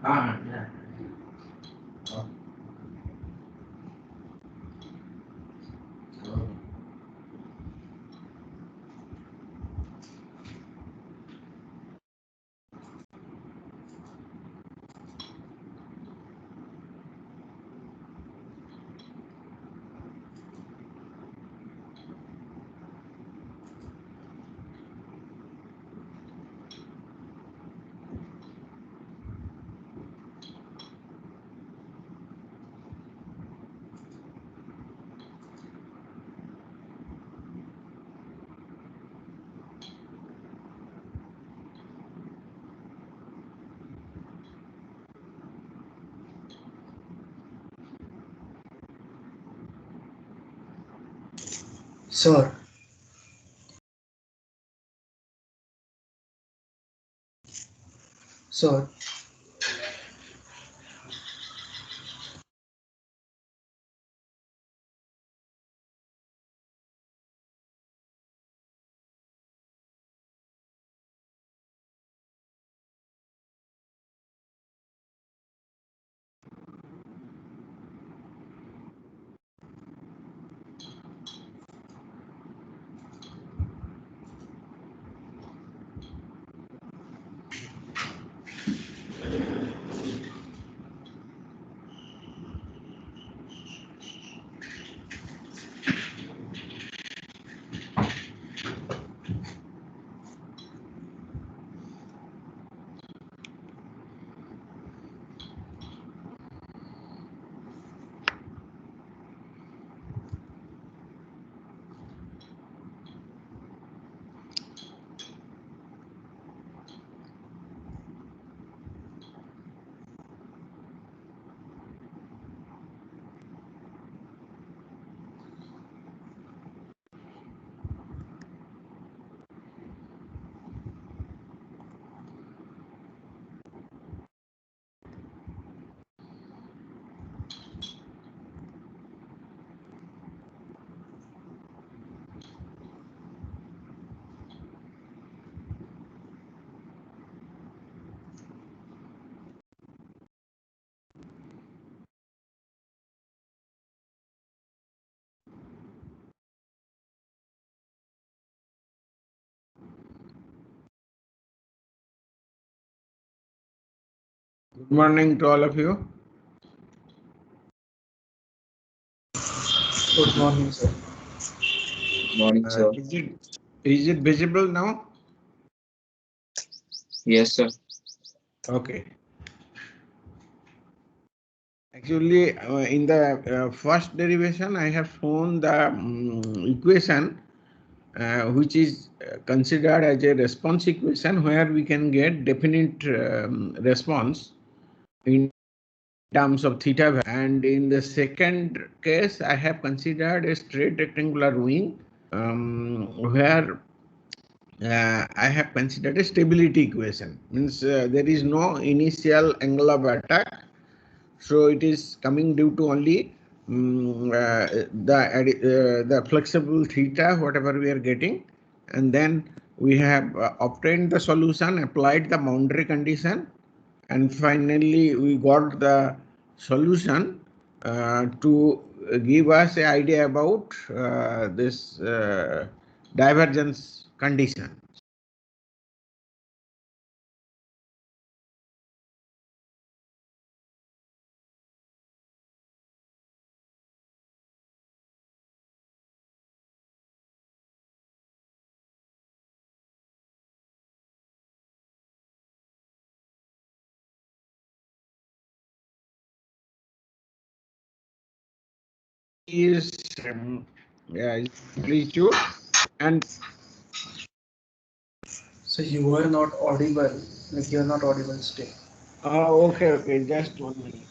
Yeah. Sure. So Good morning to all of you. good morning, sir. Morning, sir. Is it visible now? Yes, sir. Okay. Actually, in the first derivation, I have shown the equation which is considered as a response equation where we can get definite response in terms of theta value. And in the second case, I have considered a straight rectangular wing where I have considered a stability equation. Means there is no initial angle of attack, so it is coming due to only the flexible theta, whatever we are getting, and then we have obtained the solution, applied the boundary condition, and finally we got the solution to give us an idea about this divergence condition. Is yeah, is please you and So you were not audible, like you're not audible still. okay, just 1 minute.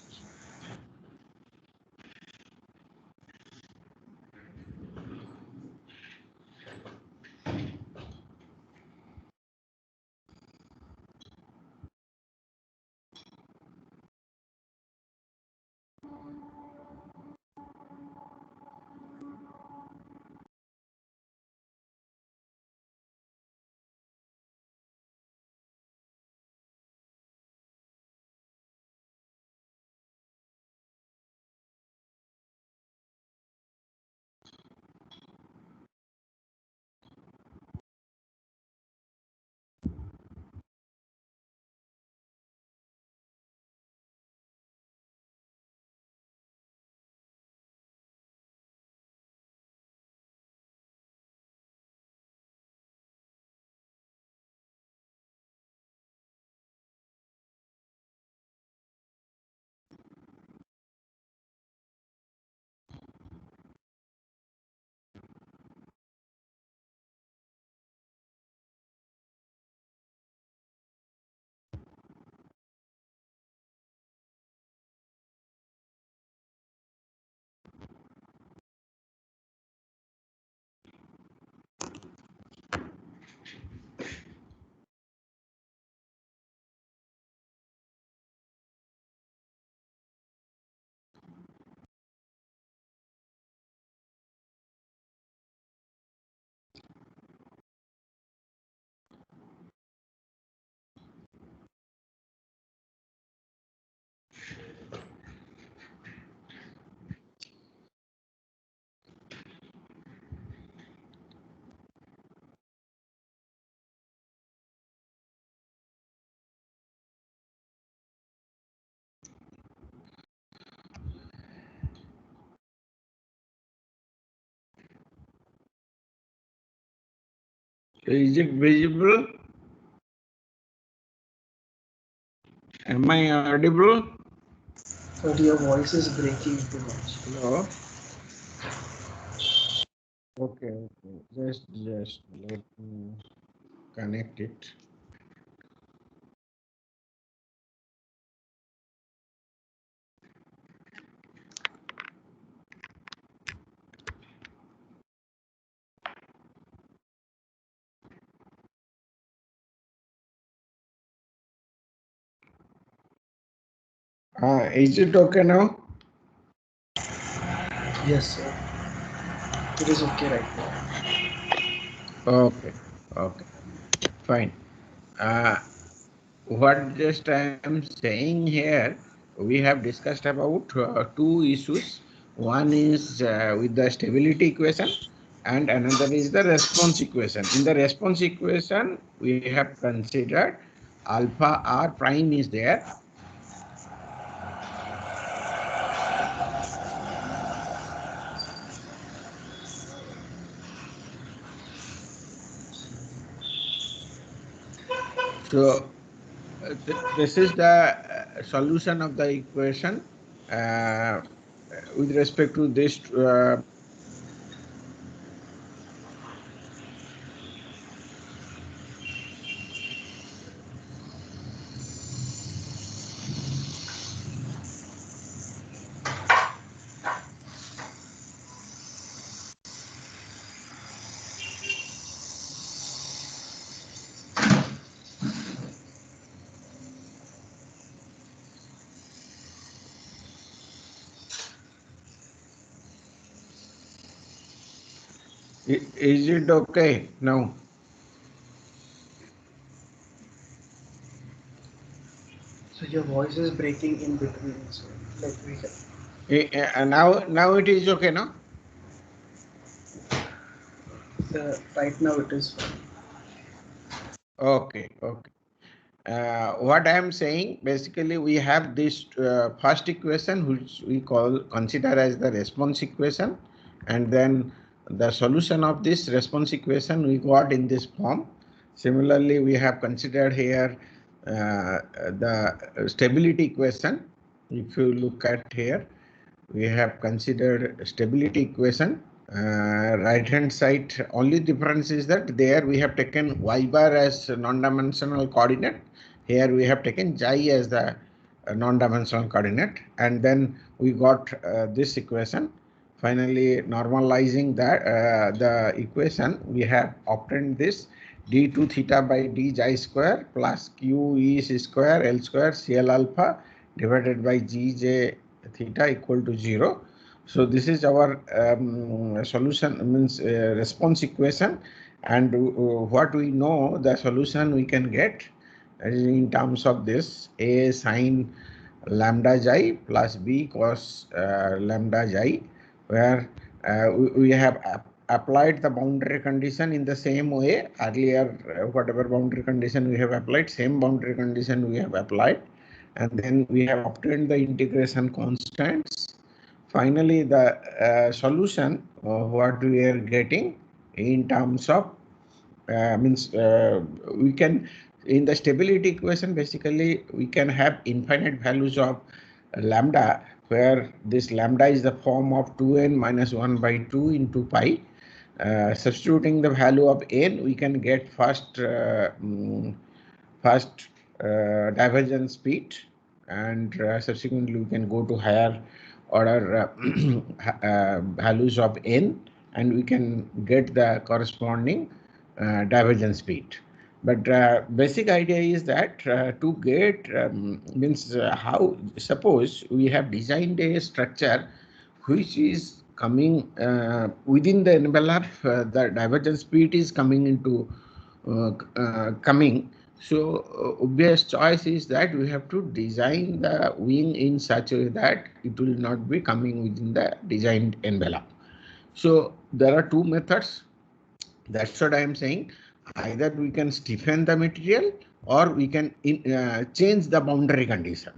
Is it visible? Am I audible? But your voice is breaking too much. Hello? Okay, just let me connect it. Is it okay now? Yes, sir. It is okay right now. Okay, okay, fine. What just I am saying here, we have discussed about two issues. One is with the stability equation, and another is the response equation. In the response equation, we have considered alpha r prime is there. So this is the solution of the equation with respect to this is it okay now? So your voice is breaking in between. So like we can. Now it is okay, no? Right now it is fine. Okay, okay. What I am saying, basically, we have this first equation, which we consider as the response equation, and then the solution of this response equation we got in this form. Similarly, we have considered here the stability equation. If you look at here, we have considered stability equation. Right hand side, only difference is that there we have taken y bar as non-dimensional coordinate. Here we have taken xi as the non-dimensional coordinate, and then we got this equation. Finally, normalizing that the equation, we have obtained this d2 theta by d xi square plus q e square l square cl alpha divided by gj theta equal to 0. So this is our solution, means response equation, and what we know, the solution we can get in terms of this a sine lambda xi plus b cos lambda xi, where we have applied the boundary condition in the same way earlier. Whatever boundary condition we have applied, same boundary condition we have applied, and then we have obtained the integration constants. Finally, the solution, what we are getting in terms of means we can, in the stability equation, basically we can have infinite values of lambda, where this lambda is the form of 2n minus 1 by 2 into pi. Substituting the value of n, we can get first divergence speed, and subsequently we can go to higher order values of n, and we can get the corresponding divergence speed. But basic idea is that to get means how, suppose we have designed a structure which is coming within the envelope, the divergence speed is coming into coming. So obvious choice is that we have to design the wing in such a way that it will not be coming within the designed envelope. So there are two methods. That's what I am saying. Either we can stiffen the material, or we can change the boundary condition.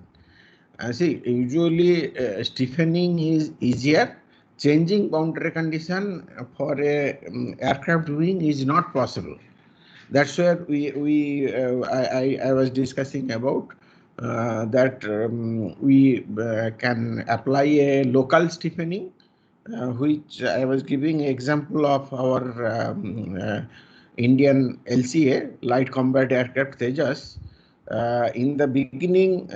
See, usually stiffening is easier. Changing boundary condition for a aircraft wing is not possible. That's where I was discussing about that we can apply a local stiffening, which I was giving example of our Indian LCA, Light Combat Aircraft Tejas. In the beginning,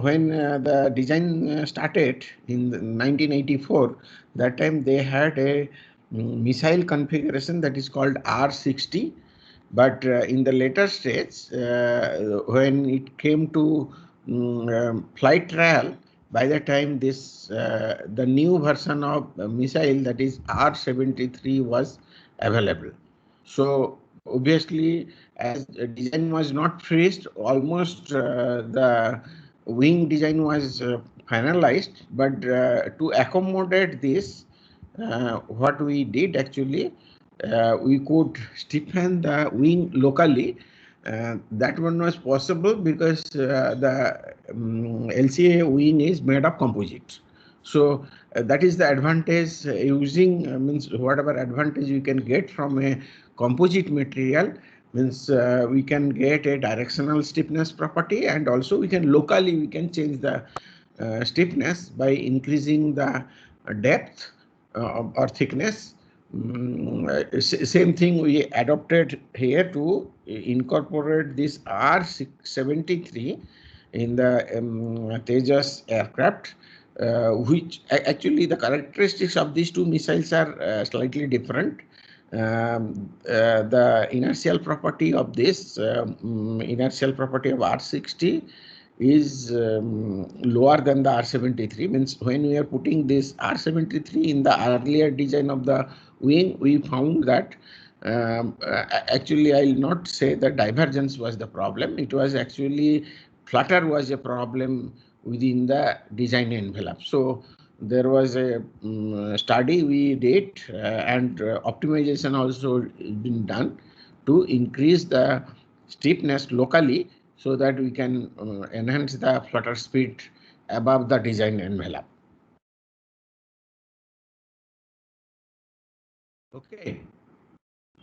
when the design started in 1984, that time they had a missile configuration that is called R60. But in the later stage, when it came to flight trial, by the time this the new version of missile, that is R73, was available. So obviously, as the design was not finished, almost the wing design was finalized. But to accommodate this, what we did actually, we could stiffen the wing locally. That one was possible because the LCA wing is made of composite. So that is the advantage using means whatever advantage we can get from a composite material, means we can get a directional stiffness property, and also we can locally change the stiffness by increasing the depth or thickness. Same thing we adopted here to incorporate this R73 in the Tejas aircraft, which actually the characteristics of these two missiles are slightly different. The inertial property of this inertial property of R60 is lower than the R73. Means when we are putting this R73 in the earlier design of the wing, we found that actually I'll not say that divergence was the problem. It was actually flutter was a problem within the design envelope. So there was a study we did and optimization also been done to increase the stiffness locally, so that we can enhance the flutter speed above the design envelope. Okay.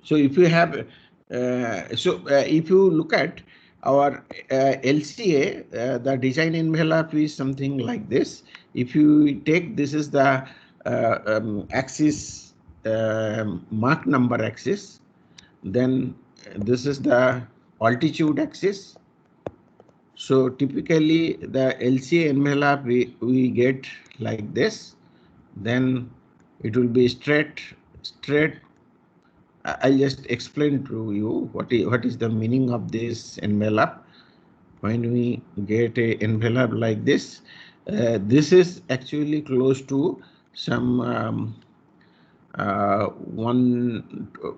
So if you have, if you look at our LCA, the design envelope is something like this. If you take, this is the axis, Mach number axis, then this is the altitude axis. So typically the LCA envelope we get like this, then it will be straight. I'll just explain to you what is the meaning of this envelope. When we get a envelope like this, this is actually close to some 1 or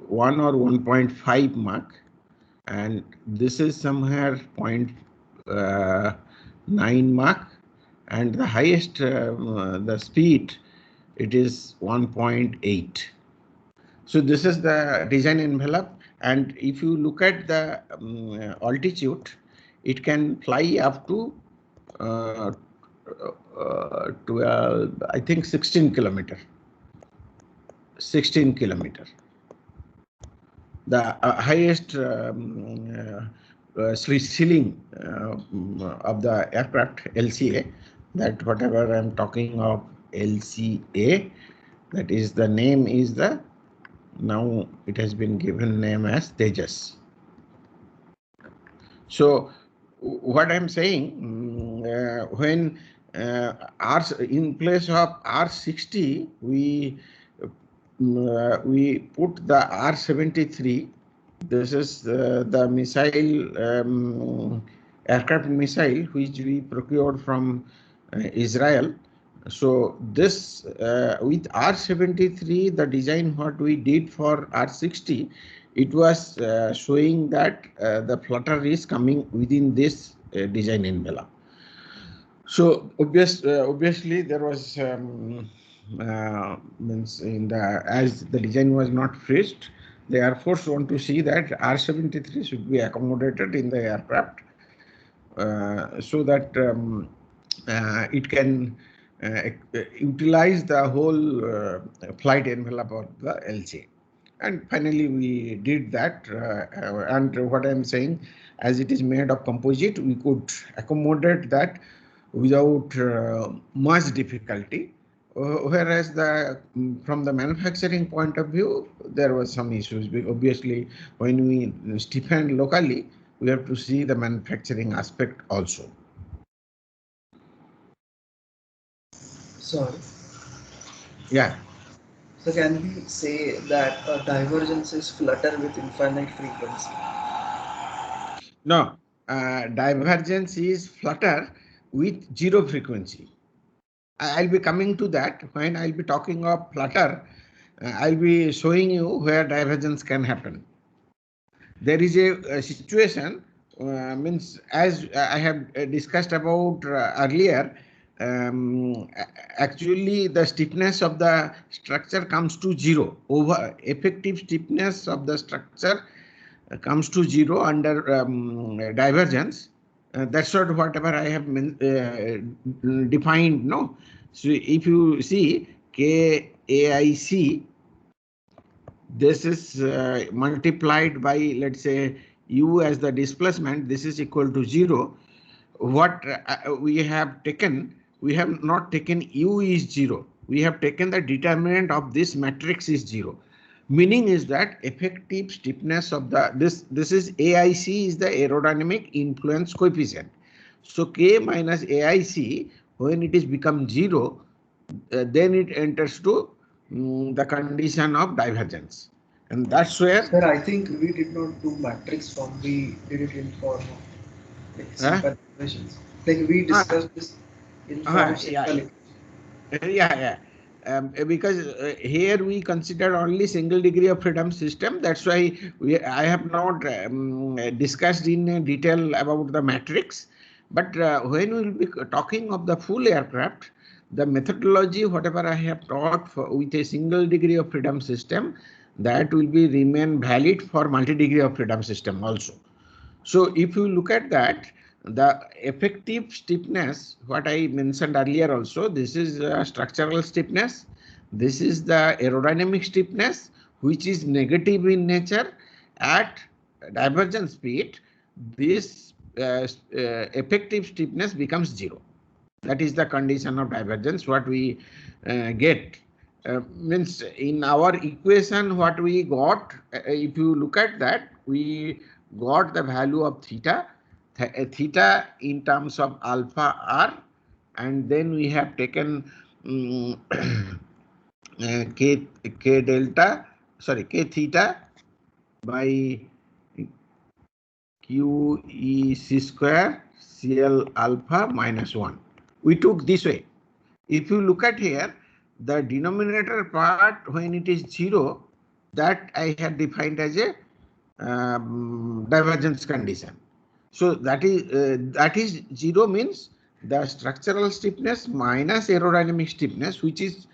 1.5 Mach, and this is somewhere 0.9 Mach, and the highest the speed, it is 1.8. So this is the design envelope, and if you look at the altitude, it can fly up to 12, I think 16 kilometer. 16 kilometer. The highest ceiling of the aircraft LCA, that whatever I'm talking of LCA, that is the name is the, now it has been given name as Tejas. So what I'm saying, when in place of R60, we put the R73. This is the missile, aircraft missile, which we procured from Israel. So this with R73, the design what we did for R60, it was showing that the flutter is coming within this design envelope. So obviously there was means in the, as the design was not finished, the Air Force want to see that R73 should be accommodated in the aircraft so that it can utilize the whole flight envelope of the LCA. And finally, we did that. And what I'm saying, as it is made of composite, we could accommodate that without much difficulty. Whereas from the manufacturing point of view, there was some issues. Obviously, when we stiffen locally, we have to see the manufacturing aspect also. Sorry. Yeah. So can we say that a divergence is flutter with infinite frequency? No, divergence is flutter with zero frequency. I'll be coming to that when I'll be talking of flutter. I'll be showing you where divergence can happen. There is a situation, means as I have discussed about earlier, actually the stiffness of the structure comes to zero. Over effective stiffness of the structure comes to zero under divergence. That's not whatever I have defined. No, so if you see KAIC, this is multiplied by, let's say, U as the displacement. This is equal to zero. What we have taken, we have not taken U is zero. We have taken the determinant of this matrix is zero. Meaning is that effective stiffness of this is AIC is the aerodynamic influence coefficient. So K minus AIC, when it is become zero, then it enters to the condition of divergence. And that's where. Sir, I think we did not do matrix form. We did it in form of like simple equations. Like we discussed this in form of simple equations. Yeah. Because here we consider only single degree of freedom system. That's why I have not discussed in detail about the matrix. But when we will be talking of the full aircraft, the methodology, whatever I have taught with a single degree of freedom system, that will be remain valid for multi-degree of freedom system also. So if you look at that, the effective stiffness, what I mentioned earlier also, this is structural stiffness. This is the aerodynamic stiffness, which is negative in nature. At divergence speed, this effective stiffness becomes zero. That is the condition of divergence. What we get means in our equation, what we got, if you look at that, we got the value of theta in terms of alpha r, and then we have taken k theta by QEC square CL alpha minus 1. We took this way. If you look at here, the denominator part, when it is zero, that I have defined as a divergence condition. So that is zero means the structural stiffness minus aerodynamic stiffness, which is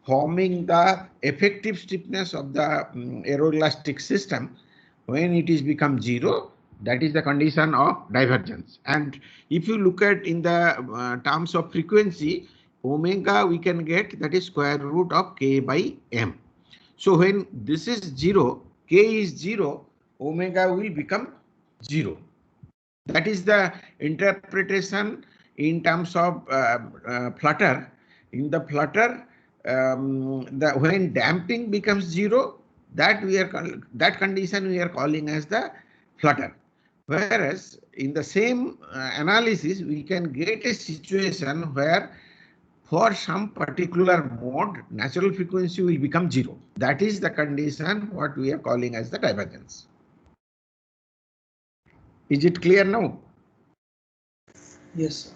forming the effective stiffness of the aeroelastic system. When it is become zero, that is the condition of divergence. And if you look at in the terms of frequency, omega we can get, that is square root of k by m. So when this is zero, k is zero, omega will become zero. That is the interpretation in terms of flutter. In the flutter, when damping becomes zero, that condition we are calling as the flutter. Whereas in the same analysis, we can get a situation where for some particular mode, natural frequency will become zero. That is the condition what we are calling as the divergence. Is it clear now? Yes.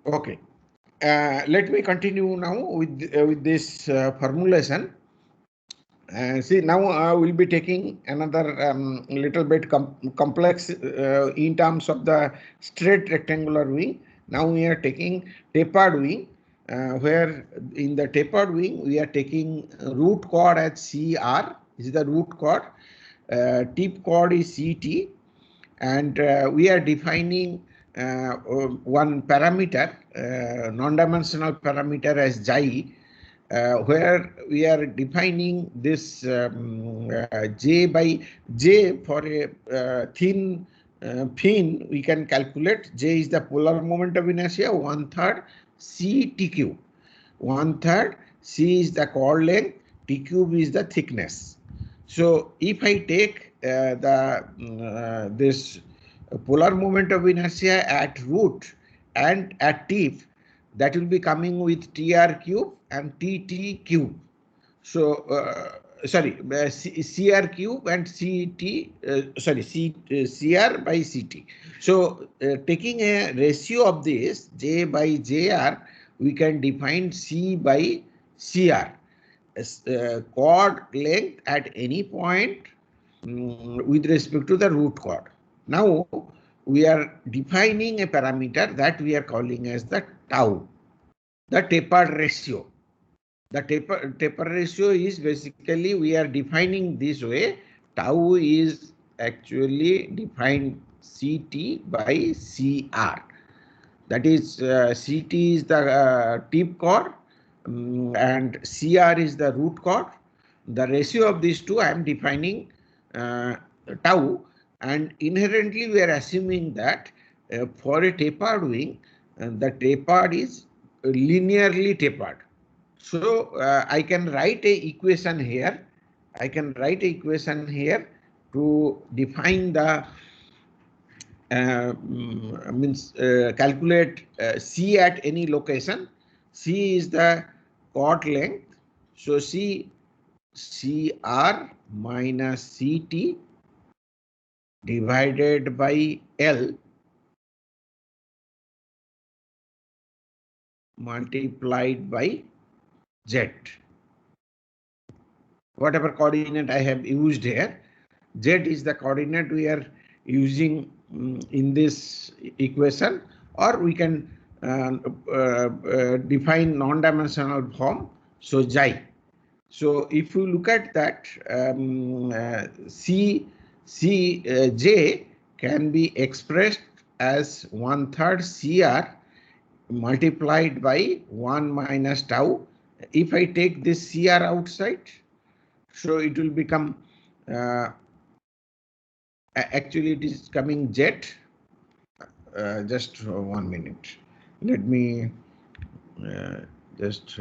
Okay. Let me continue now with this formulation. See, now we'll be taking another little bit complex in terms of the straight rectangular wing. Now we are taking tapered wing, where in the tapered wing we are taking root chord as CR. This is the root chord. Tip chord is CT, and we are defining one parameter, non-dimensional parameter as xi. where we are defining this J by J for a thin fin, we can calculate J is the polar moment of inertia, 1/3 C T cube. 1/3 C is the chord length, T cube is the thickness. So if I take this polar moment of inertia at root and at tip, that will be coming with TR cube and TT cube. So CR cube and CT, CR by CT. So taking a ratio of this J by JR, we can define C by CR. Chord length at any point with respect to the root chord. Now we are defining a parameter that we are calling as the tau, the tapered ratio. The taper ratio is basically, we are defining this way. Tau is actually defined CT by CR. That is, CT is the tip chord and CR is the root chord. The ratio of these two I am defining tau, and inherently we are assuming that for a tapered wing, the tapered is linearly tapered. So I can write a equation here. I can write a equation here to define the calculate C at any location. C is the chord length. So CR minus CT divided by L multiplied by Z. Whatever coordinate I have used here, Z is the coordinate we are using in this equation, or we can define non-dimensional form, so xi. So if you look at that, J can be expressed as 1/3 CR multiplied by 1 minus tau. If I take this CR outside, so it will become, actually it is coming Z. Just 1 minute. Let me just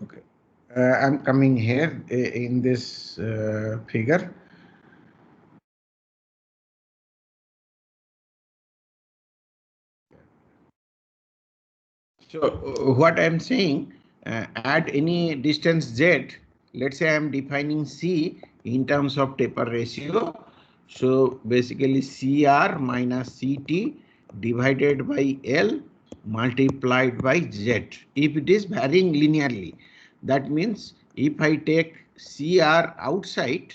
okay. I'm coming here in this figure. So what I'm saying, at any distance Z, let's say I'm defining C in terms of taper ratio. So basically CR minus CT divided by L multiplied by Z. If it is varying linearly, that means if I take CR outside,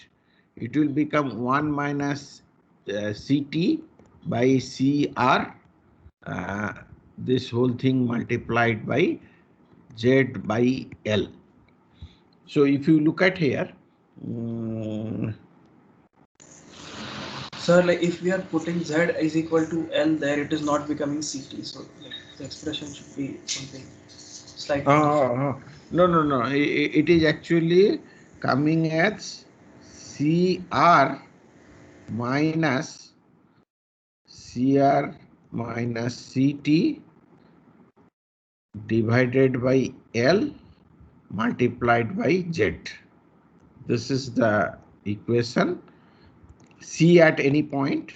it will become 1 minus CT by CR. This whole thing multiplied by Z by L. So if you look at here, sir, like if we are putting Z is equal to L there, it is not becoming CT. So like, the expression should be something slightly different. No. It is actually coming as CR minus CT divided by L multiplied by Z. This is the equation. C at any point.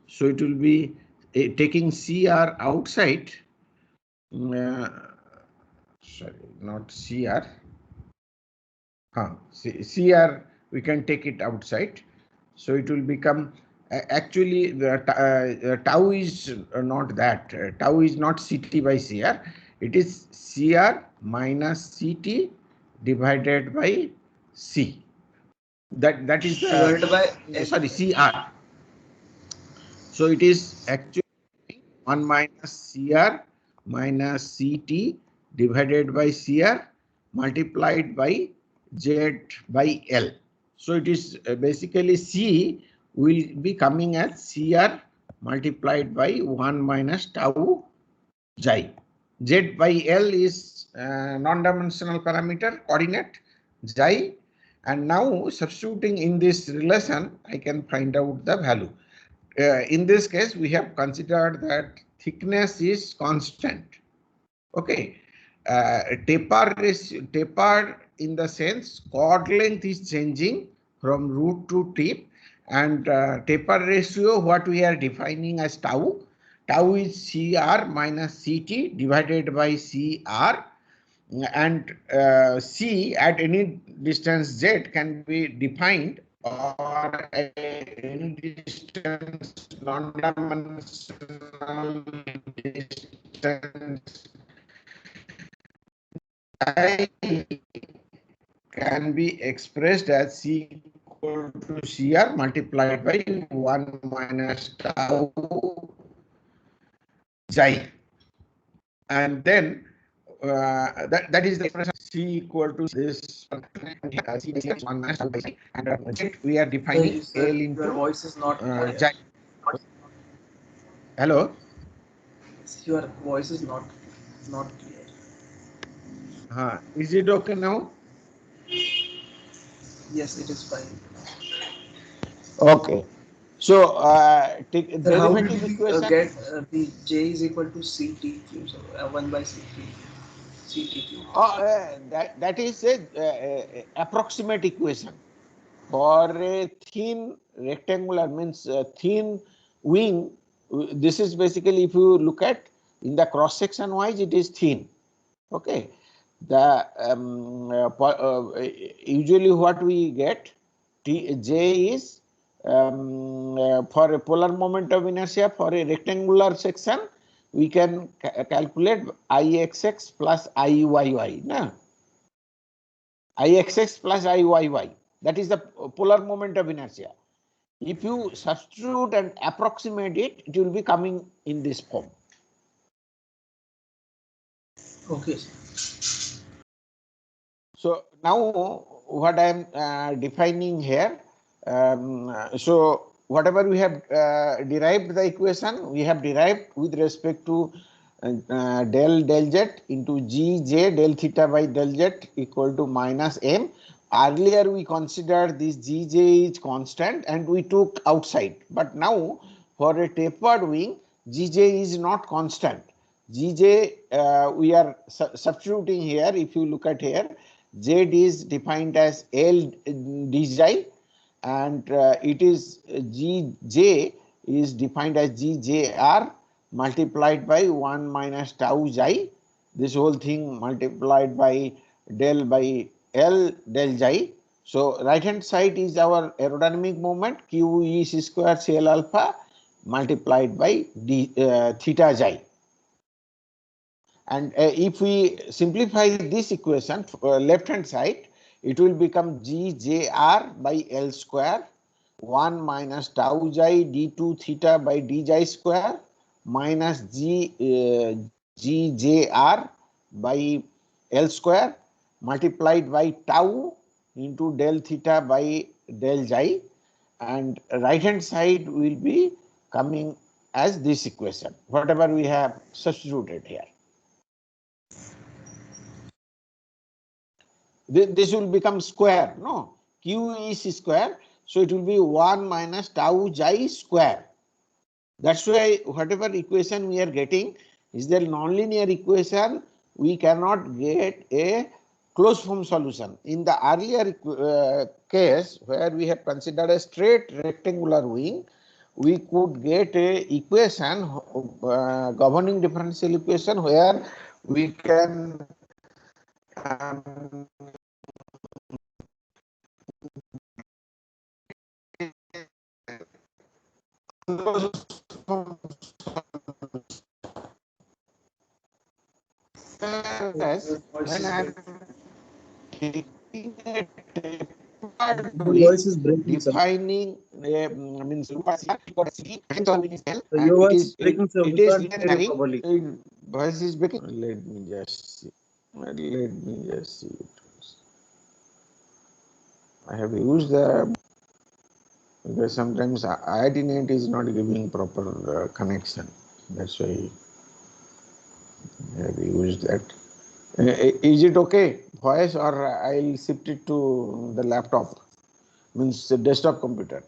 So it will be taking CR outside, sorry, not CR, CR, we can take it outside. So it will become, actually the tau is not that. Tau is not CT by CR. It is CR minus CT divided by C. That is divided by sorry, CR. So it is actually 1 minus CR minus CT divided by CR multiplied by Z by L. So it is basically C will be coming as CR multiplied by 1 minus tau xi. Z by L is non-dimensional parameter coordinate xi, and now substituting in this relation I can find out the value. In this case, we have considered that thickness is constant. Okay. Taper in the sense chord length is changing from root to tip, and taper ratio, what we are defining as tau. Tau is CR minus CT divided by CR, and C at any distance Z can be defined, or any distance, non-dimensional distance I can be expressed as C equal to CR multiplied by 1 minus tau xi, and then that is the expression C equal to this C is 1 minus tau by xi, and we are defining L into your voice is not xi. Hello. Your voice is not clear. Is it okay now? Yes, it is fine. Okay. So take Sir, how did derivative we equation. Get the J is equal to CT cube, so 1 by CT cube? That is a approximate equation for a thin rectangular, means thin wing. This is basically, if you look at in the cross section wise, it is thin. Okay. The usually what we get, J is for a polar moment of inertia for a rectangular section, we can calculate Ixx plus Iyy. Na? Ixx plus Iyy. That is the polar moment of inertia. If you substitute and approximate it, it will be coming in this form. Okay. So now what I am defining here, so whatever we have derived the equation, we have derived with respect to del z into gj del theta by del z equal to minus m. Earlier we considered this gj is constant and we took outside, but now for a tapered wing, gj is not constant. Gj we are substituting here. If you look at here, Z is defined as L dj, and it is Gj is defined as Gjr multiplied by 1 minus tau xi. This whole thing multiplied by del by L del xi. So right hand side is our aerodynamic moment, Q E C square CL alpha multiplied by theta xi. And if we simplify this equation, left hand side, it will become Gjr by L square 1 minus tau xi d2 theta by d xi square minus Gjr by L square multiplied by tau into del theta by del xi, and right hand side will be coming as this equation, whatever we have substituted here. This will become square, no? Q is square, so it will be 1 minus tau xi square. That's why whatever equation we are getting is the nonlinear equation. We cannot get a closed form solution. In the earlier case where we have considered a straight rectangular wing, we could get a equation, governing differential equation, where we can Your voice when is I'm breaking. taking a Your voice is breaking, sir. defining means So your and voice is breaking, sir. it We is can't hear you properly. voice is breaking. Let me just see. Let me just see it. I have used the, because sometimes IIT is not giving proper connection. That's why I have used that. Is it okay, voice, or I'll shift it to the laptop, means the desktop computer?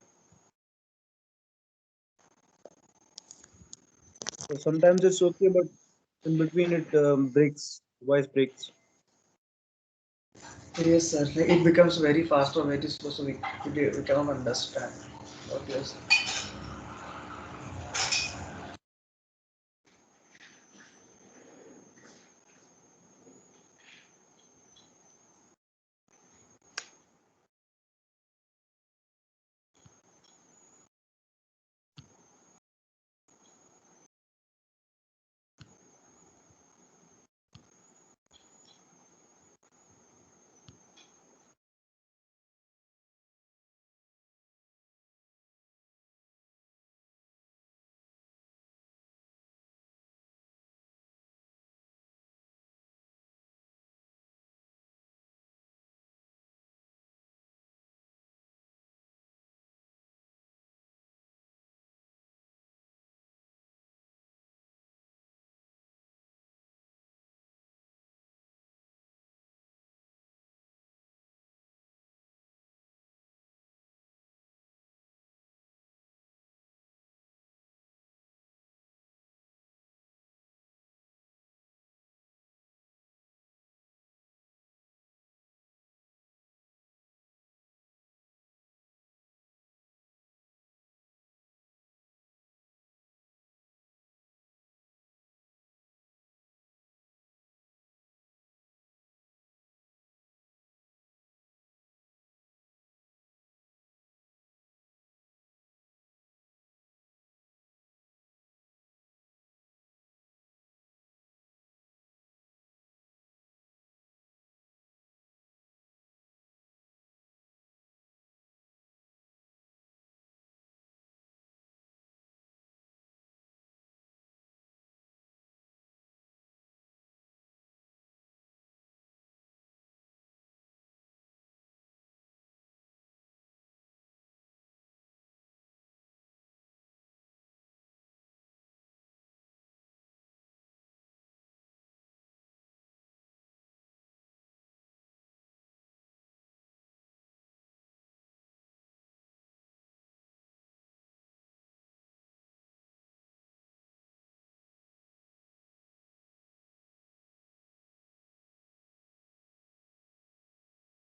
So sometimes it's okay, but in between it breaks. Voice breaks. Yes, sir. Like, it becomes very fast or very slow, so we cannot understand what you're saying.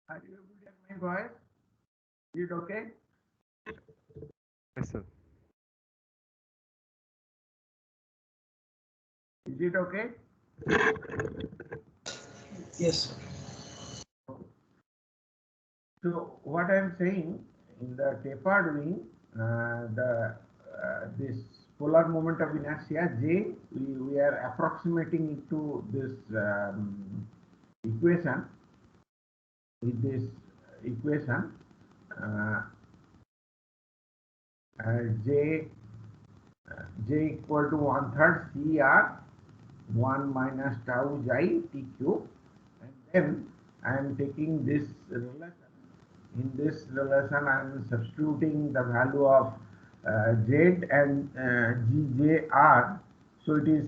Are you able to hear my voice? Is it okay? Yes, sir. Is it okay? Yes, sir. So what I am saying, in the tapered wing, the this polar moment of inertia J, we are approximating it to this equation, with this equation, uh, J J equal to 1/3 CR 1 minus tau xi t cube, and then I am taking this relation. In this relation, I am substituting the value of Z and GJR. So it is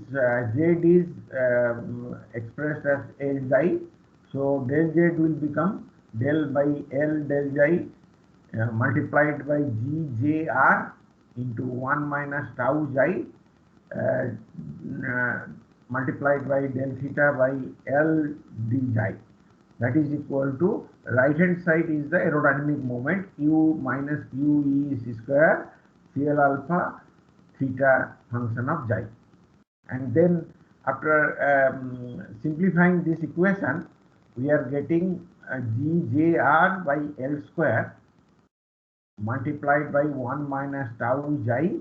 Z is expressed as L xi. So del Z will become del by L del xi multiplied by GJR into 1 minus tau xi uh, multiplied by del theta by L d xi. That is equal to, right hand side is the aerodynamic moment, Q minus QE square CL alpha theta function of xi. And then after simplifying this equation, we are getting GJR by L square multiplied by 1 minus tau xi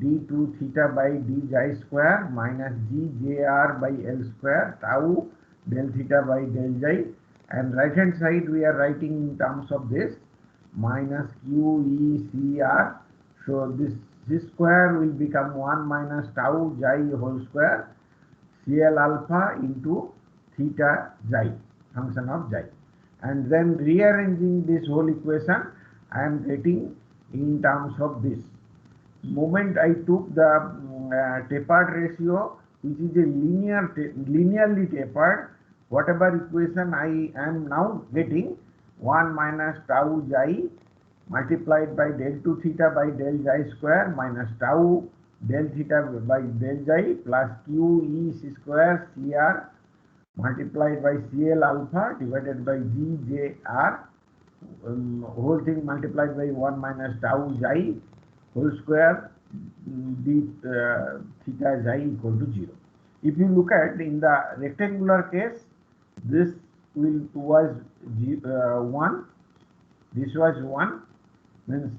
d2 theta by d xi square minus GJR by L square tau del theta by del xi, and right hand side we are writing in terms of this minus QECR. So this square will become 1 minus tau xi whole square CL alpha into theta xi function of xi, and then rearranging this whole equation I am getting in terms of this. Moment I took the tapered ratio, which is a linearly tapered, whatever equation I am now getting 1 minus tau xi multiplied by del 2 theta by del xi square minus tau del theta by del xi plus QE square CR multiplied by CL alpha divided by GJR whole thing multiplied by 1 minus tau xi whole square d theta xi equal to 0. If you look at in the rectangular case, this was 1, this was 1, means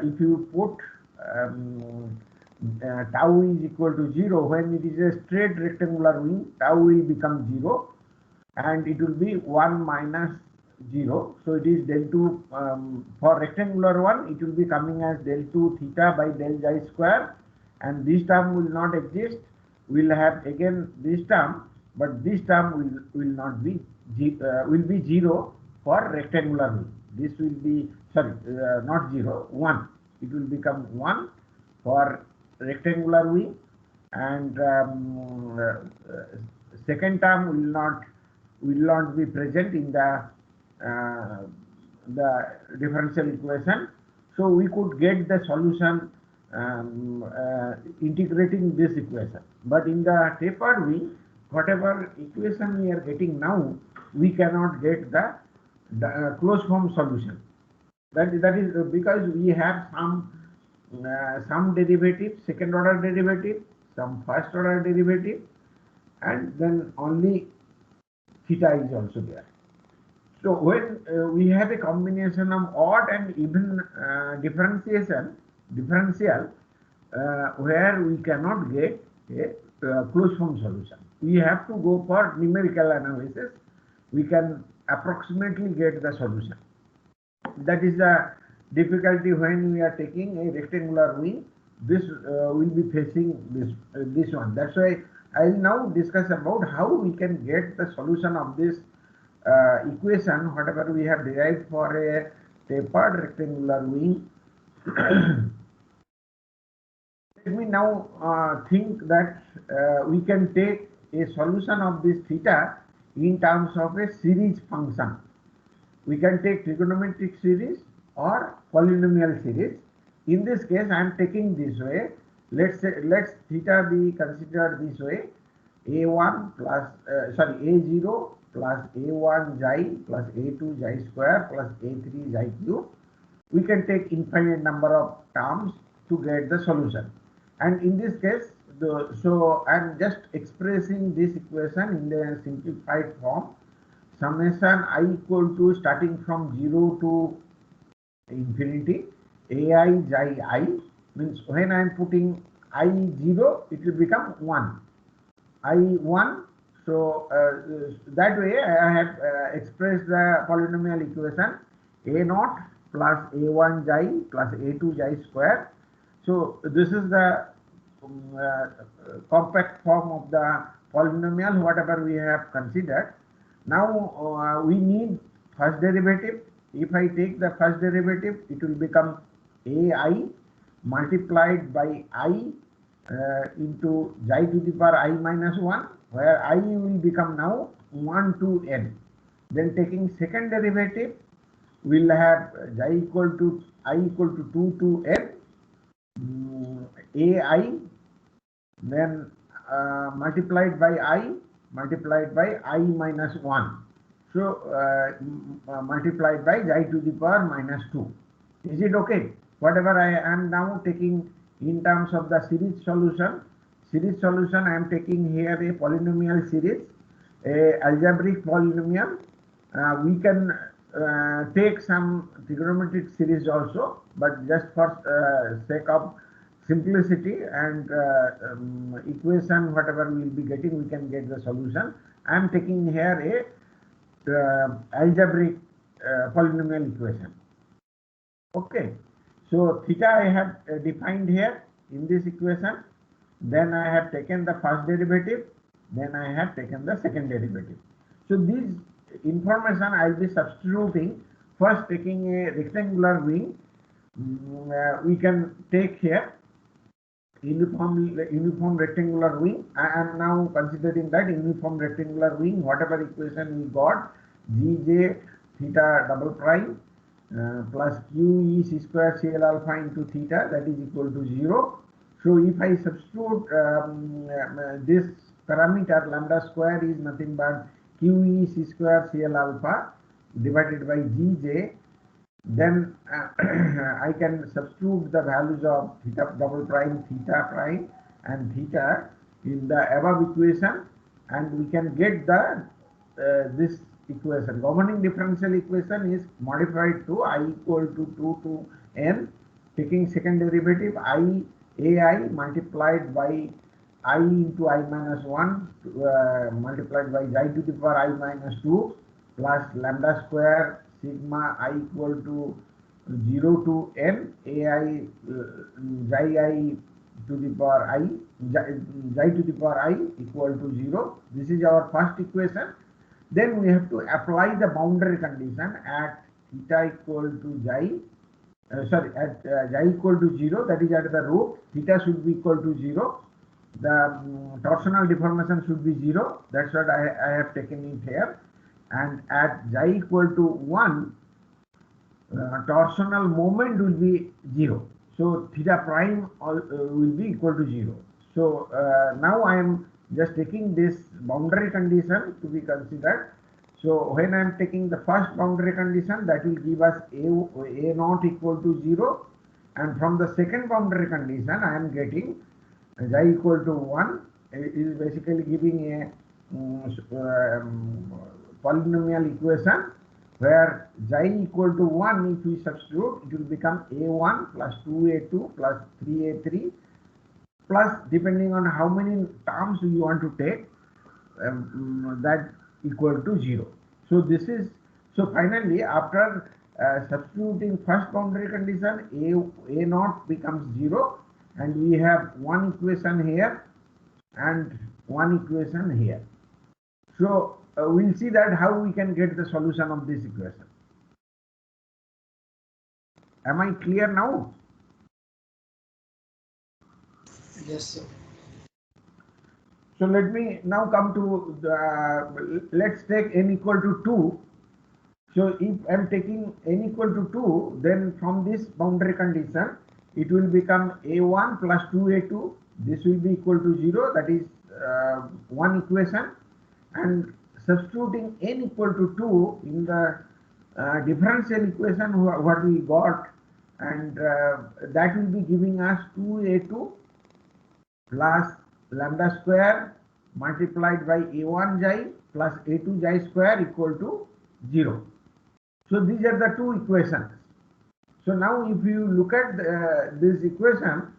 if you put tau is equal to 0, when it is a straight rectangular wing, tau will become 0 and it will be 1 minus 0. So it is del 2 for rectangular one, it will be coming as del 2 theta by del xi square, and this term will not exist. We will have again this term, but this term will not be will be 0 for rectangular wing. This will be not 0, 1. It will become 1 for rectangular wing, and second term will not be present in the differential equation. So we could get the solution integrating this equation. But in the tapered wing, whatever equation we are getting now, we cannot get the closed form solution. That is because we have some derivative, second order derivative, some first order derivative, and then only theta is also there. So when we have a combination of odd and even differential, where we cannot get a closed form solution, we have to go for numerical analysis. We can approximately get the solution. That is the difficulty when we are taking a rectangular wing. This will be facing this one. That's why I will now discuss about how we can get the solution of this equation, whatever we have derived for a tapered rectangular wing. Let me now think that we can take a solution of this theta in terms of a series function. We can take trigonometric series or polynomial series. In this case, I am taking this way. Let's theta be considered this way: a1 plus a0 plus a1 xi plus a2 xi square plus a3 xi cube. We can take infinite number of terms to get the solution. And in this case, so I am just expressing this equation in the simplified form. Summation I equal to, starting from 0 to infinity, ai xi I, means when I am putting I0, it will become 1. I1, so that way I have expressed the polynomial equation a0 plus a1 xi plus a2 xi square. So this is the compact form of the polynomial, whatever we have considered. Now we need first derivative. If I take the first derivative, it will become ai multiplied by I into xi to the power I minus 1, where I will become now 1 to n. Then taking second derivative, we'll have xi equal to I equal to 2 to n ai, then multiplied by I minus 1. So multiplied by xi to the power minus 2. Is it okay? whatever I am now taking in terms of the series solution, I am taking here a polynomial series, a algebraic polynomial. We can take some trigonometric series also, but just for sake of simplicity and equation, whatever we will be getting, we can get the solution. I am taking here a algebraic polynomial equation. Okay, so theta I have defined here in this equation. Then I have taken the first derivative. Then I have taken the second derivative. So this information I will be substituting. First, taking a rectangular wing, we can take here uniform rectangular wing. I am now considering that uniform rectangular wing, whatever equation we got, Gj theta double prime plus QE c square CL alpha into theta, that is equal to 0. So if I substitute this parameter lambda square is nothing but QE c square CL alpha divided by Gj, then I can substitute the values of theta double prime, theta prime and theta in the above equation, and we can get the this equation. Governing differential equation is modified to I equal to 2 to n, taking second derivative I ai multiplied by I into I minus 1 multiplied by I to the power I minus 2 plus lambda square sigma I equal to 0 to n ai xi I to the power I xi to the power I equal to 0. This is our first equation. Then we have to apply the boundary condition at theta equal to xi, at xi equal to 0, that is at the root, theta should be equal to 0. The torsional deformation should be 0. That's what I have taken it here. And at xi equal to 1, torsional moment will be 0. So theta prime will be equal to 0. So now I am just taking this boundary condition to be considered. So when I am taking the first boundary condition, that will give us a naught equal to 0. And from the second boundary condition, I am getting xi equal to 1. It is basically giving a polynomial equation where xi equal to 1, if we substitute, it will become a1 plus 2a2 plus 3a3 plus, depending on how many terms you want to take, that equal to 0. So this is, so finally after substituting first boundary condition, a naught becomes 0, and we have one equation here and one equation here. So we'll see that how we can get the solution of this equation. Am I clear now? Yes, sir. So let me now come to the, let's take n equal to 2. So if I am taking n equal to 2, then from this boundary condition, it will become a1 plus 2a2. This will be equal to 0. That is one equation. And substituting n equal to 2 in the differential equation, what we got, and that will be giving us 2a2 plus lambda square multiplied by a1 xi plus a2 xi square equal to 0. So these are the two equations. So now if you look at this equation,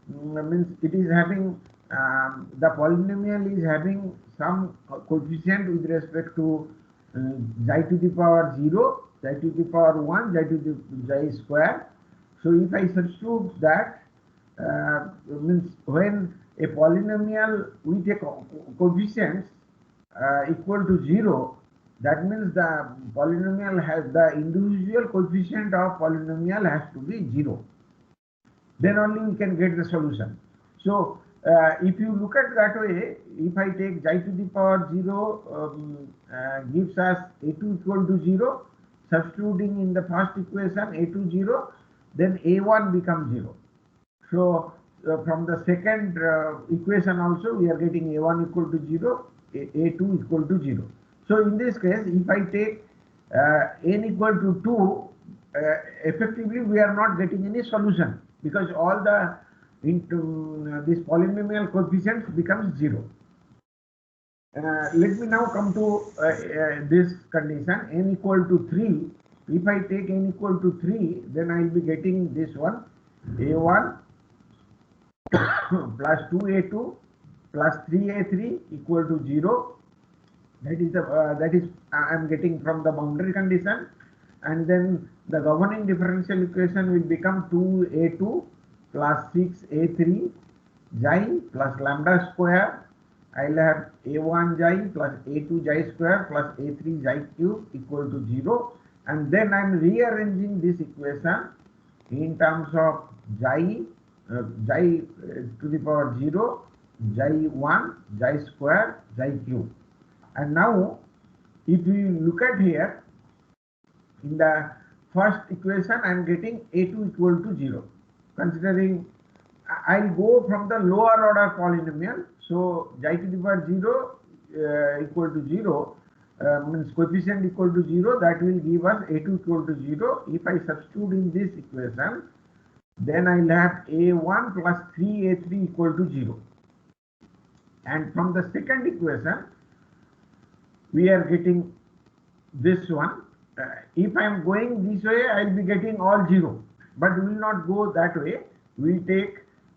means it is having the polynomial is having some coefficient with respect to xi to the power 0, xi to the power 1, xi to the xi square. So if I substitute that, means when a polynomial with a coefficient equal to 0, that means the polynomial has, the individual coefficient of polynomial has to be 0. Then only we can get the solution. So if you look at that way, if I take xi to the power 0 gives us a2 equal to 0, substituting in the first equation a2 0, then a1 becomes 0. So from the second equation also we are getting a1 equal to 0, a2 equal to 0. So in this case, if I take n equal to 2, effectively we are not getting any solution because all the this polynomial coefficients becomes 0. Let me now come to this condition n equal to 3. If I take n equal to 3, then I will be getting this one a1 plus 2a2 plus 3a3 equal to 0. That is I am getting from the boundary condition, and then the governing differential equation will become 2a2 plus 6a3 xi plus lambda square. I'll have a1 xi plus a2 xi square plus a3 xi cube equal to 0, and then I'm rearranging this equation in terms of xi to the power 0, xi1, xi square, xi cube. And now if we look at here, in the first equation I am getting a2 equal to 0. Considering I'll go from the lower order polynomial, so xi to the power 0 equal to 0 means coefficient equal to 0, that will give us a2 equal to 0. If I substitute in this equation, then I'll have a1 plus 3a3 equal to 0. And from the second equation, we are getting this one. If I am going this way, I will be getting all 0, but we will not go that way. We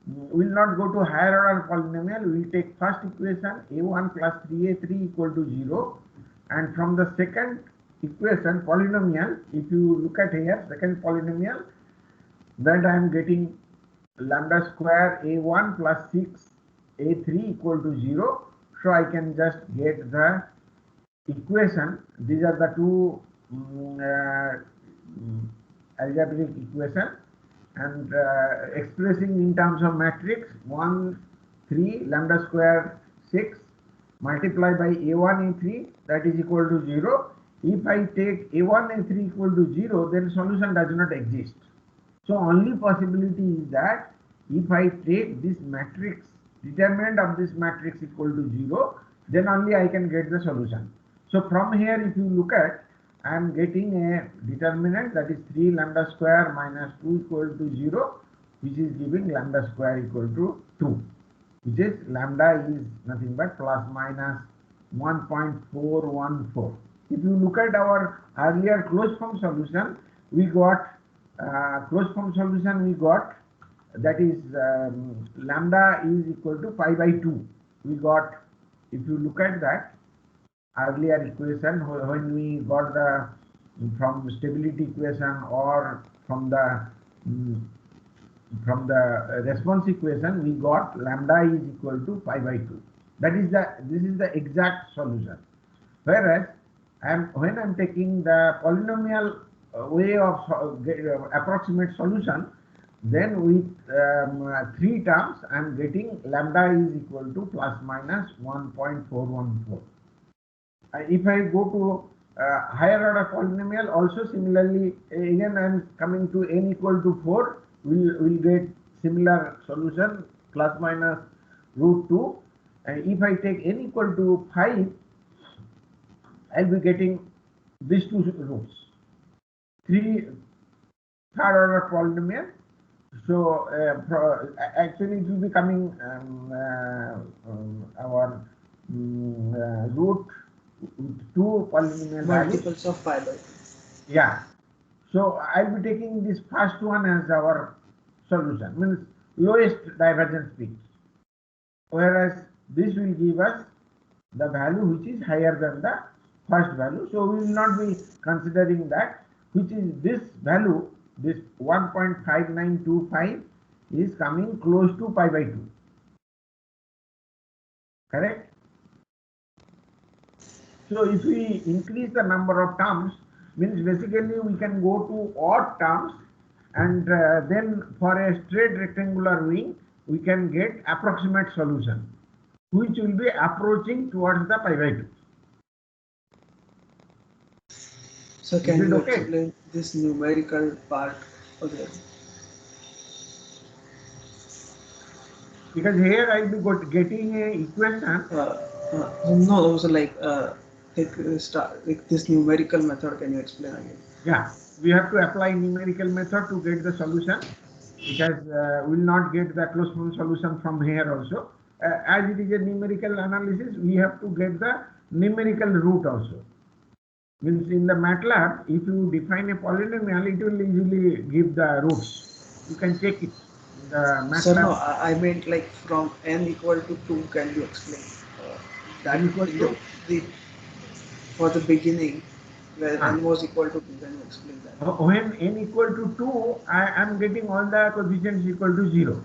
will not go to higher order polynomial. We will take first equation a1 plus 3a3 equal to 0, and from the second equation polynomial, if you look at here, second polynomial, that I am getting lambda square a1 plus 6a3 equal to 0. So I can just get the equation. These are the two algebraic equation, and expressing in terms of matrix 1 3 lambda square 6 multiplied by a1 a3, that is equal to 0. If I take a1 a3 equal to 0, then solution does not exist. So only possibility is that if I take this matrix, determinant of this matrix equal to 0, then only I can get the solution. So from here, if you look at, I am getting a determinant, that is 3 lambda square minus 2 equal to 0, which is giving lambda square equal to 2, which is lambda is nothing but plus minus 1.414. If you look at our earlier closed form solution, we got that is lambda is equal to pi by 2. We got, if you look at that earlier equation, when we got the from stability equation or from the response equation, we got lambda is equal to pi by 2. This is the exact solution. Whereas when I'm taking the polynomial way of approximate solution, then with 3 terms I'm getting lambda is equal to plus minus 1.414. If I go to higher order polynomial, also similarly, again I'm coming to n equal to 4, we'll get similar solution plus minus root 2. And if I take n equal to 5, I'll be getting these two roots. 3 third order polynomial. So actually it will be coming our root 2 polynomial multiples of pi by 2. Yeah. So I'll be taking this first one as our solution, means lowest divergence peak. Whereas this will give us the value which is higher than the first value. So we will not be considering that, which is this value, this 1.5925 is coming close to pi by 2. Correct? So if we increase the number of terms, means basically we can go to odd terms, and then for a straight rectangular wing we can get approximate solution, which will be approaching towards the pi by 2. So can you explain this numerical part again? Because here I will be getting a equation. No, also like this numerical method. Can you explain again? Yeah. we have to apply numerical method to get the solution, because we will not get the closed form solution from here also. As it is a numerical analysis, we have to get the numerical root also. Means in the MATLAB, if you define a polynomial, it will easily give the roots. You can check it. The MATLAB. So no, I meant like from n equal to 2, can you explain that N equal to? For the beginning, where n was equal to 2, can you explain that? When n equal to 2, I am getting all the coefficients equal to 0.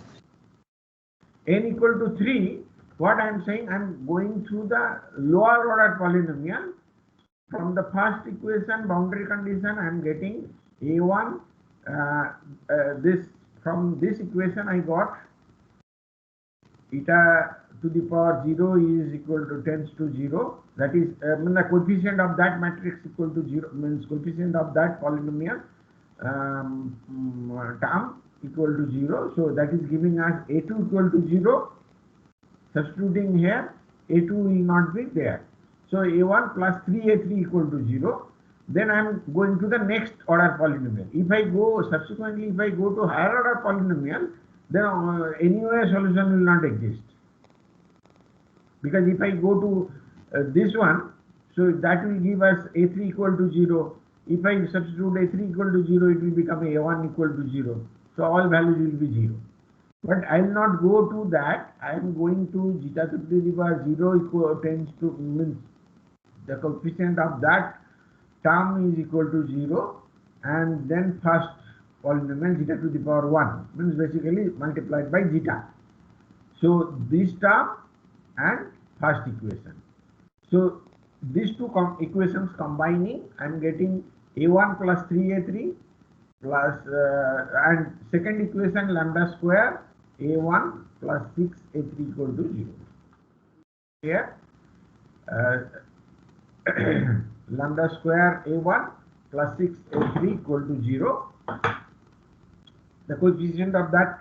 N equal to 3, what I am saying, I am going through the lower order polynomial. From the first equation, boundary condition, I am getting a1. From this equation, I got eta to the power 0 is equal to tends to 0. That is, when the coefficient of that matrix equal to 0, means coefficient of that polynomial term equal to 0. So that is giving us a2 equal to 0. Substituting here, a2 will not be there. So a1 plus 3a3 equal to 0. Then I am going to the next order polynomial. If I go subsequently, if I go to higher order polynomial, then anyway solution will not exist. Because if I go to this one, so that will give us a3 equal to 0. If I substitute a3 equal to 0, it will become a1 equal to 0. So all values will be 0. But I will not go to that. I am going to zeta to the power 0 equal tends to means the coefficient of that term is equal to 0, and then first polynomial zeta to the power 1 means basically multiplied by zeta. So this term and first equation. So these two equations combining, I am getting a1 plus 3a3 plus and second equation lambda square a1 plus 6a3 equal to 0. Here lambda square a1 plus 6a3 equal to 0. The coefficient of that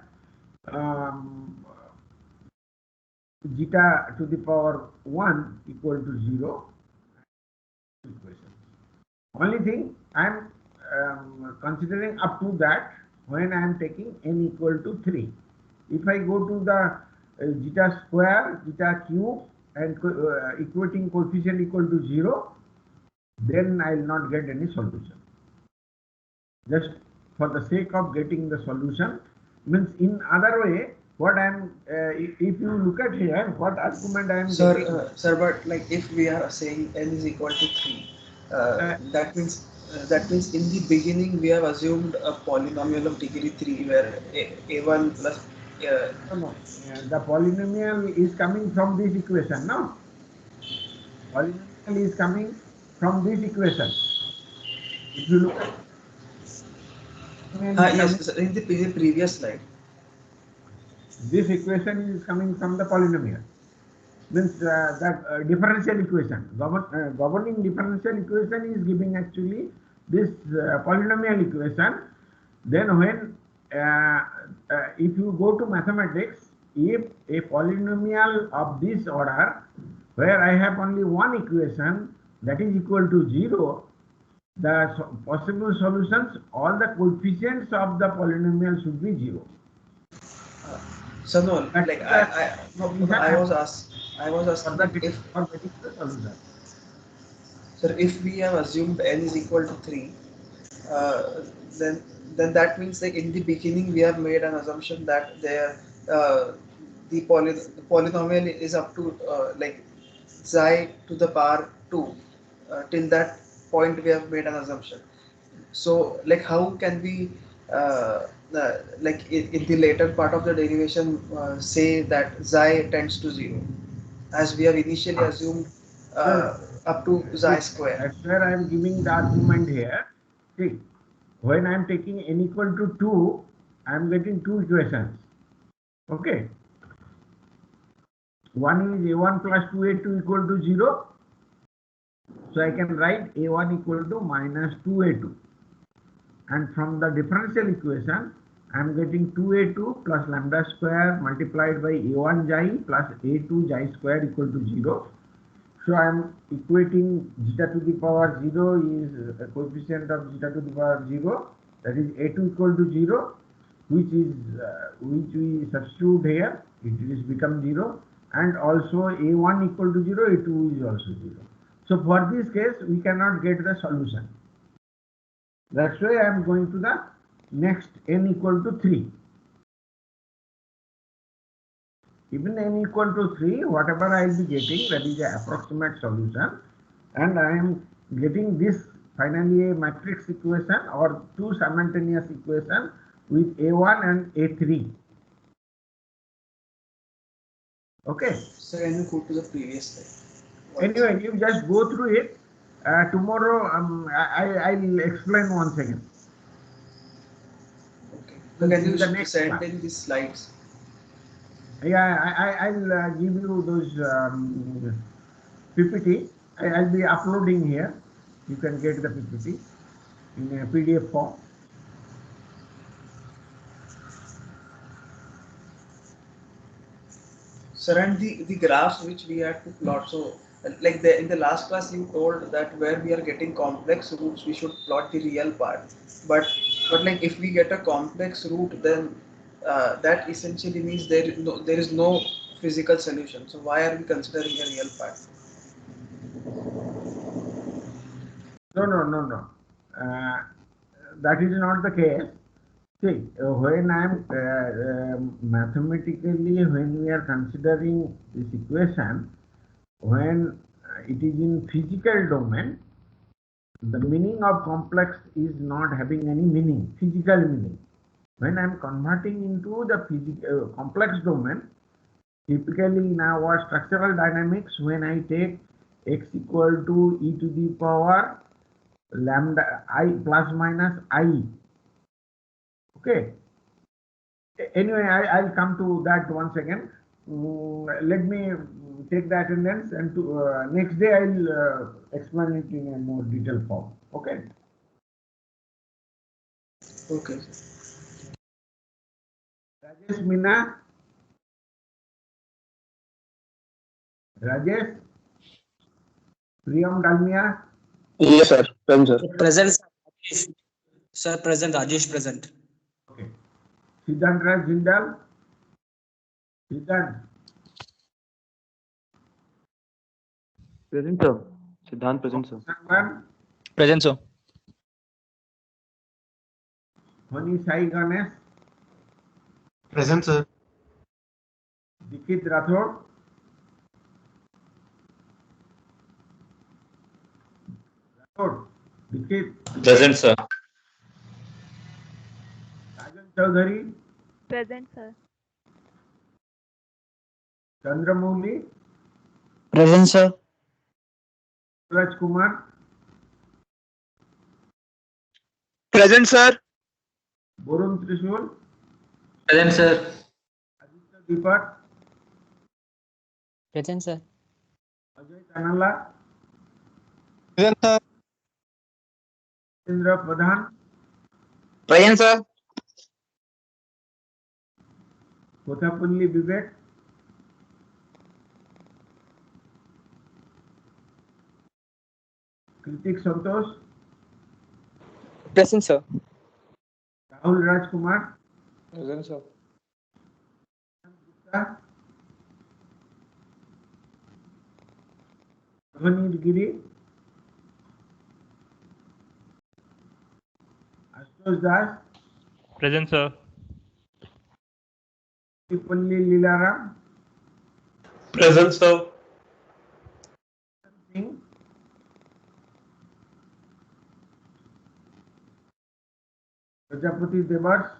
zeta to the power 1 equal to 0. Only thing I am considering up to that when I am taking n equal to 3. If I go to the zeta square, zeta cube and equating coefficient equal to 0, then I will not get any solution. Just for the sake of getting the solution, means in other way, what I am, if you look at here, what argument I am getting. Sir, but like if we are saying n is equal to 3, that means in the beginning we have assumed a polynomial of degree 3 where a1 plus no. The polynomial is coming from this equation, no? Polynomial is coming from this equation. If you look at yes, in the previous slide, this equation is coming from the polynomial. Means that differential equation, governing differential equation is giving actually this polynomial equation. Then when if you go to mathematics, if a polynomial of this order where I have only one equation that is equal to 0, the possible solutions, all the coefficients of the polynomial should be 0. So no, like I was asking if sir, if we have assumed n is equal to 3, then that means like in the beginning we have made an assumption that there the polynomial is up to like xi to the power 2. Till that point we have made an assumption. So like how can we like in the later part of the derivation say that xi tends to 0, as we have initially assumed up to xi square. That's where I am giving the argument here. See, when I am taking n equal to 2, I am getting two equations. Okay. One is a1 plus 2a2 equal to 0. So I can write a1 equal to minus 2a2. And from the differential equation, I am getting 2a2 plus lambda square multiplied by a1 xi plus a2 xi square equal to 0. So I am equating zeta to the power 0 is a coefficient of zeta to the power 0, that is a2 equal to 0, which we substitute here, it is become 0, and also a1 equal to 0, a2 is also 0. So for this case we cannot get the solution. That's why I am going to the next n equal to 3. Even n equal to 3, whatever I will be getting, that is the approximate solution, and I am getting this finally a matrix equation or two simultaneous equation with a1 and a3. Okay. So can you go to the previous slide? Anyway, you just go through it. Tomorrow I'll explain once again. Okay. So can you The next send class. in these slides? Yeah, I'll give you those PPT. I'll be uploading here. You can get the PPT in a PDF form. Sir, and the graphs which we had to plot. So, like in the last class, you told that where we are getting complex roots, we should plot the real part. But like if we get a complex root, then that essentially means there is no physical solution. So why are we considering a real part? No. That is not the case. See, when I am mathematically, when we are considering this equation, when it is in physical domain, the meaning of complex is not having any meaning, physical meaning. When I am converting into the physical complex domain, typically in our structural dynamics, when I take x equal to e to the power lambda I plus minus I. Okay. Anyway, I'll come to that once again. Let me take the attendance, and next day I'll explain it in a more detailed form. Okay. Okay. Rajesh Meena. Rajesh. Priyam Dalmia. Yes, sir. Present, sir. Present, sir. Sir, present. Rajesh, present. Okay. Siddhant Raj Jindal. Siddhant. Present, sir. Siddhant, present, sir. Sangman. Present, sir. Honi Sai Ganesh. Present, sir. Dikit Rathod. Rathod. Dikit. Present, sir. Rajan Chaudhary. Present, sir. Chandramouli. Present, sir. Raj Kumar. Present, sir. Borun Trishul. Present, sir. Aditya Deepak. Present, sir. Ajay Kanala. Present, sir. Indra Pradhan. Present, sir. Kothapalli Vivek. Kritik Santosh. Present, sir. Rahul Rajkumar. Present, sir. Gupta. Avani Giri. Ashutosh Das. Present, sir. Tipalli Lilaram. Present, sir. Singh. Prajapati Devars.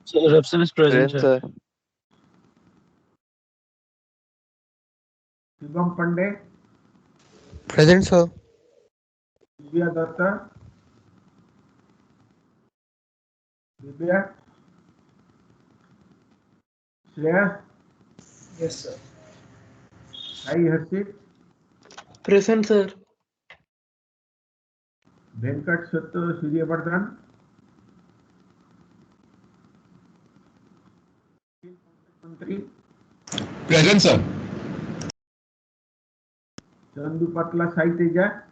Sir, Rapson is present, sir. Shubham Pandey. Present, sir. Divya Datta. Divya. Shreyas. Yes, sir. Sai Harshit. Present, sir. Venkat Satya Suryavardhan. Mantri. Present, sir. Chandu Patla Sai Teja.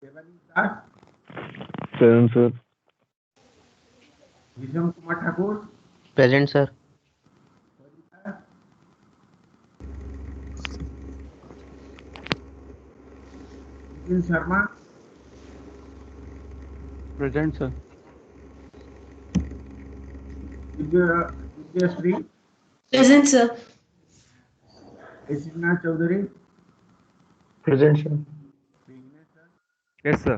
Devani Das. Present, sir. Visham Kumar Thakur. Present, sir. Nikhil Sharma. Present, sir. Vidya Sri. Present, sir. Asina Chaudhary. Present, sir. Yes, sir.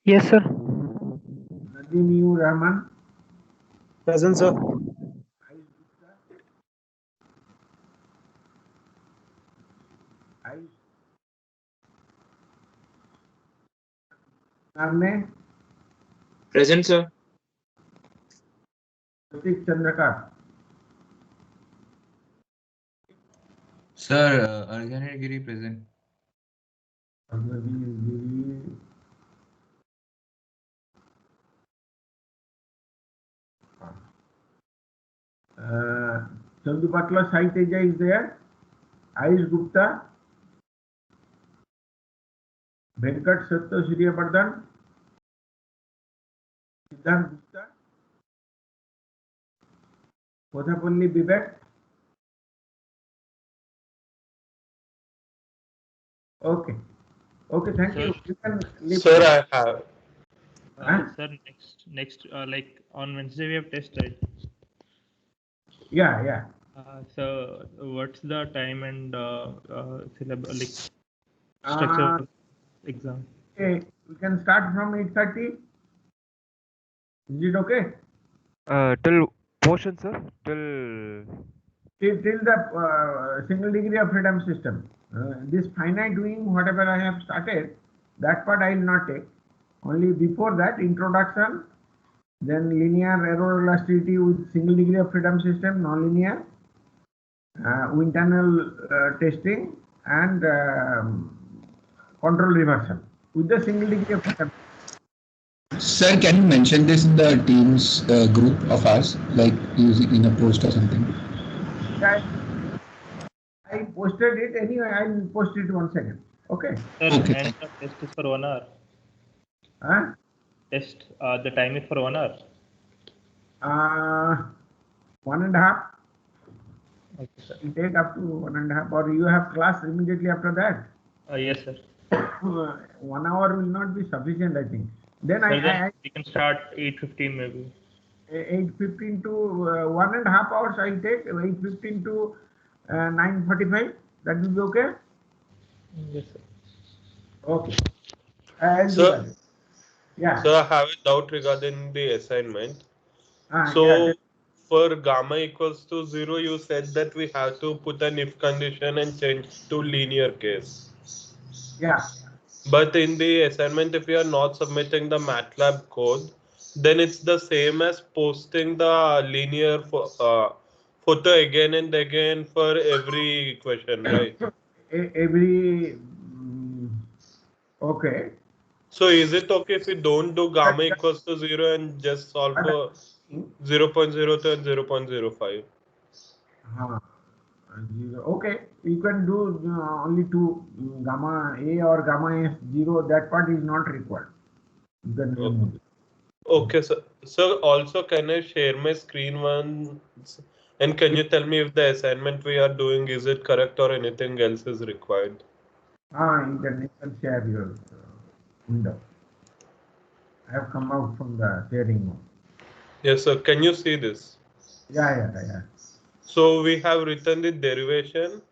Yes, sir. Nadim Rahman. Present, sir. Narne. Present, sir. Pratik Chandrakar. Sir, Arjun Giri present. Chandu Patla Sai Teja is there. Ayush Gupta. Venkat Satya Suryabardhan. Siddhant Gupta. Kothapalli Vivek. Okay. Okay, thank you. You can leave. Sir, I have. Huh? Sir, next, like on Wednesday we have test, right? Yeah. So what's the time and syllabus, like structure of exam? Okay, we can start from 8:30. Is it okay? Till portion, sir. Till Till the single degree of freedom system. This finite doing, whatever I have started, that part I will not take. Only before that, introduction, then linear error elasticity with single degree of freedom system, nonlinear, internal testing, and control reversal with the single degree of freedom. Sir, can you mention this in the Teams group of us, like using in a post or something? I posted it anyway. I'll post it once again. Okay. Sir, Okay, and the test is for 1 hour. Huh? Test, the time is for 1 hour. 1.5. Okay, sir. You take up to 1.5, or you have class immediately after that. Yes, sir. 1 hour will not be sufficient, I think. Then Then we can start 8:15 maybe. 8:15 to 1.5 hours I'll take, 8:15 to 9:45. That will be okay? Yes, sir. Okay. I'll do Sir, that. Yeah. so I have a doubt regarding the assignment. So Yeah. for gamma equals to 0, you said that we have to put an if condition and change to linear case. Yeah. But in the assignment, if we are not submitting the MATLAB code, then it's the same as posting the linear photo again and again for every question, right? Okay. So is it okay if we don't do gamma equals to 0 and just solve for 0.02 and 0.05? Okay, you can do only two, gamma A or gamma S 0. That part is not required. You can remove it. Okay, so also can I share my screen once? And can you tell me if the assignment we are doing, is it correct or anything else is required? You can share your window. I have come out from the sharing mode. Yes, sir. Can you see this? Yeah. So we have written the derivation,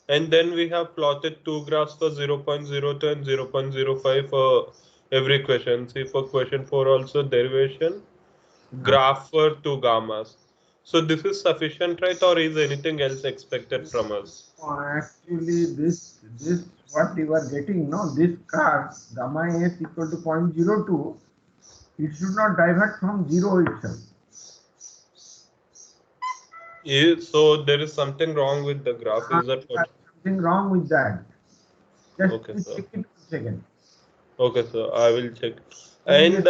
and then we have plotted two graphs for 0.02 and 0.05 for every question. See, for question 4 also derivation, graph for two gammas. So this is sufficient, right, or is anything else expected from us? Actually, this what you are getting, no, this curve gamma S equal to 0.02, it should not divert from 0 itself. So there is something wrong with the graph. Is that what? Something wrong with that. Just Okay, sir. check it 1 second. Okay, sir. I will check. And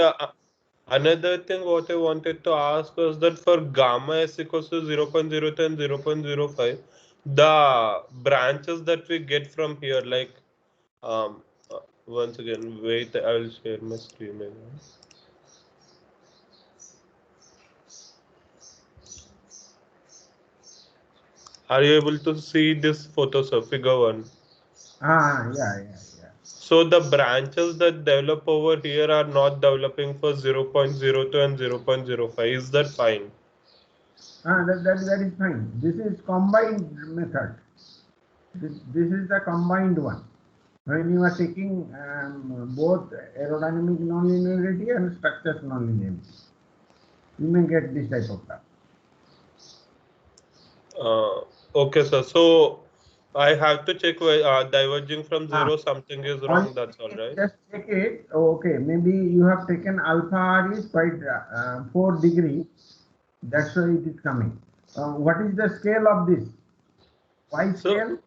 Another thing what I wanted to ask was that for gamma s equals to 0.02 and 0.05, the branches that we get from here, like once again, wait, I will share my screen again. Are you able to see this photo, sir? Figure 1. Yeah. So the branches that develop over here are not developing for 0.02 and 0.05. Is that fine? That is fine. This is combined method. This is the combined one. When you are taking both aerodynamic nonlinearity and structure nonlinearity, you may get this type of stuff. Okay, sir. So I have to check diverging from 0, something is wrong. That's all right. Just check it. Okay, maybe you have taken alpha r is quite 4 degree. That's why it is coming. What is the scale of this? Y scale?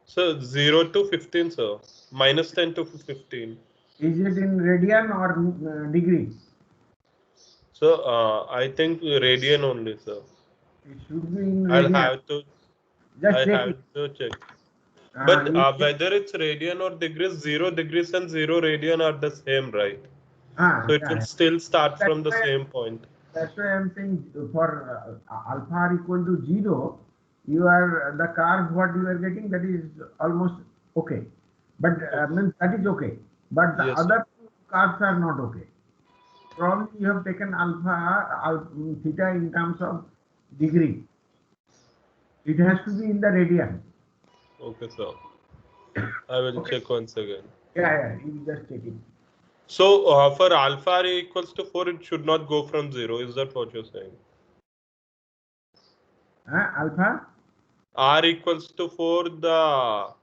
So 0 to 15, sir. Minus 10 to 15. Is it in radian or degree? So I think radian only, sir. It should be in I'll radian. have to. Just I check have it. to check. But whether it's radian or degrees, 0 degrees and 0 radian are the same, right? So it will still start from the same point. That's why I'm saying for alpha r equal to 0, the curve what you are getting, that is almost okay. But means that is okay. But the other two curves are not okay. Probably you have taken theta in terms of degree. It has to be in the radian. Okay, sir. I will check once again. Yeah, you just check it. So for alpha r equals to 4, it should not go from 0. Is that what you're saying? Alpha? R equals to 4, the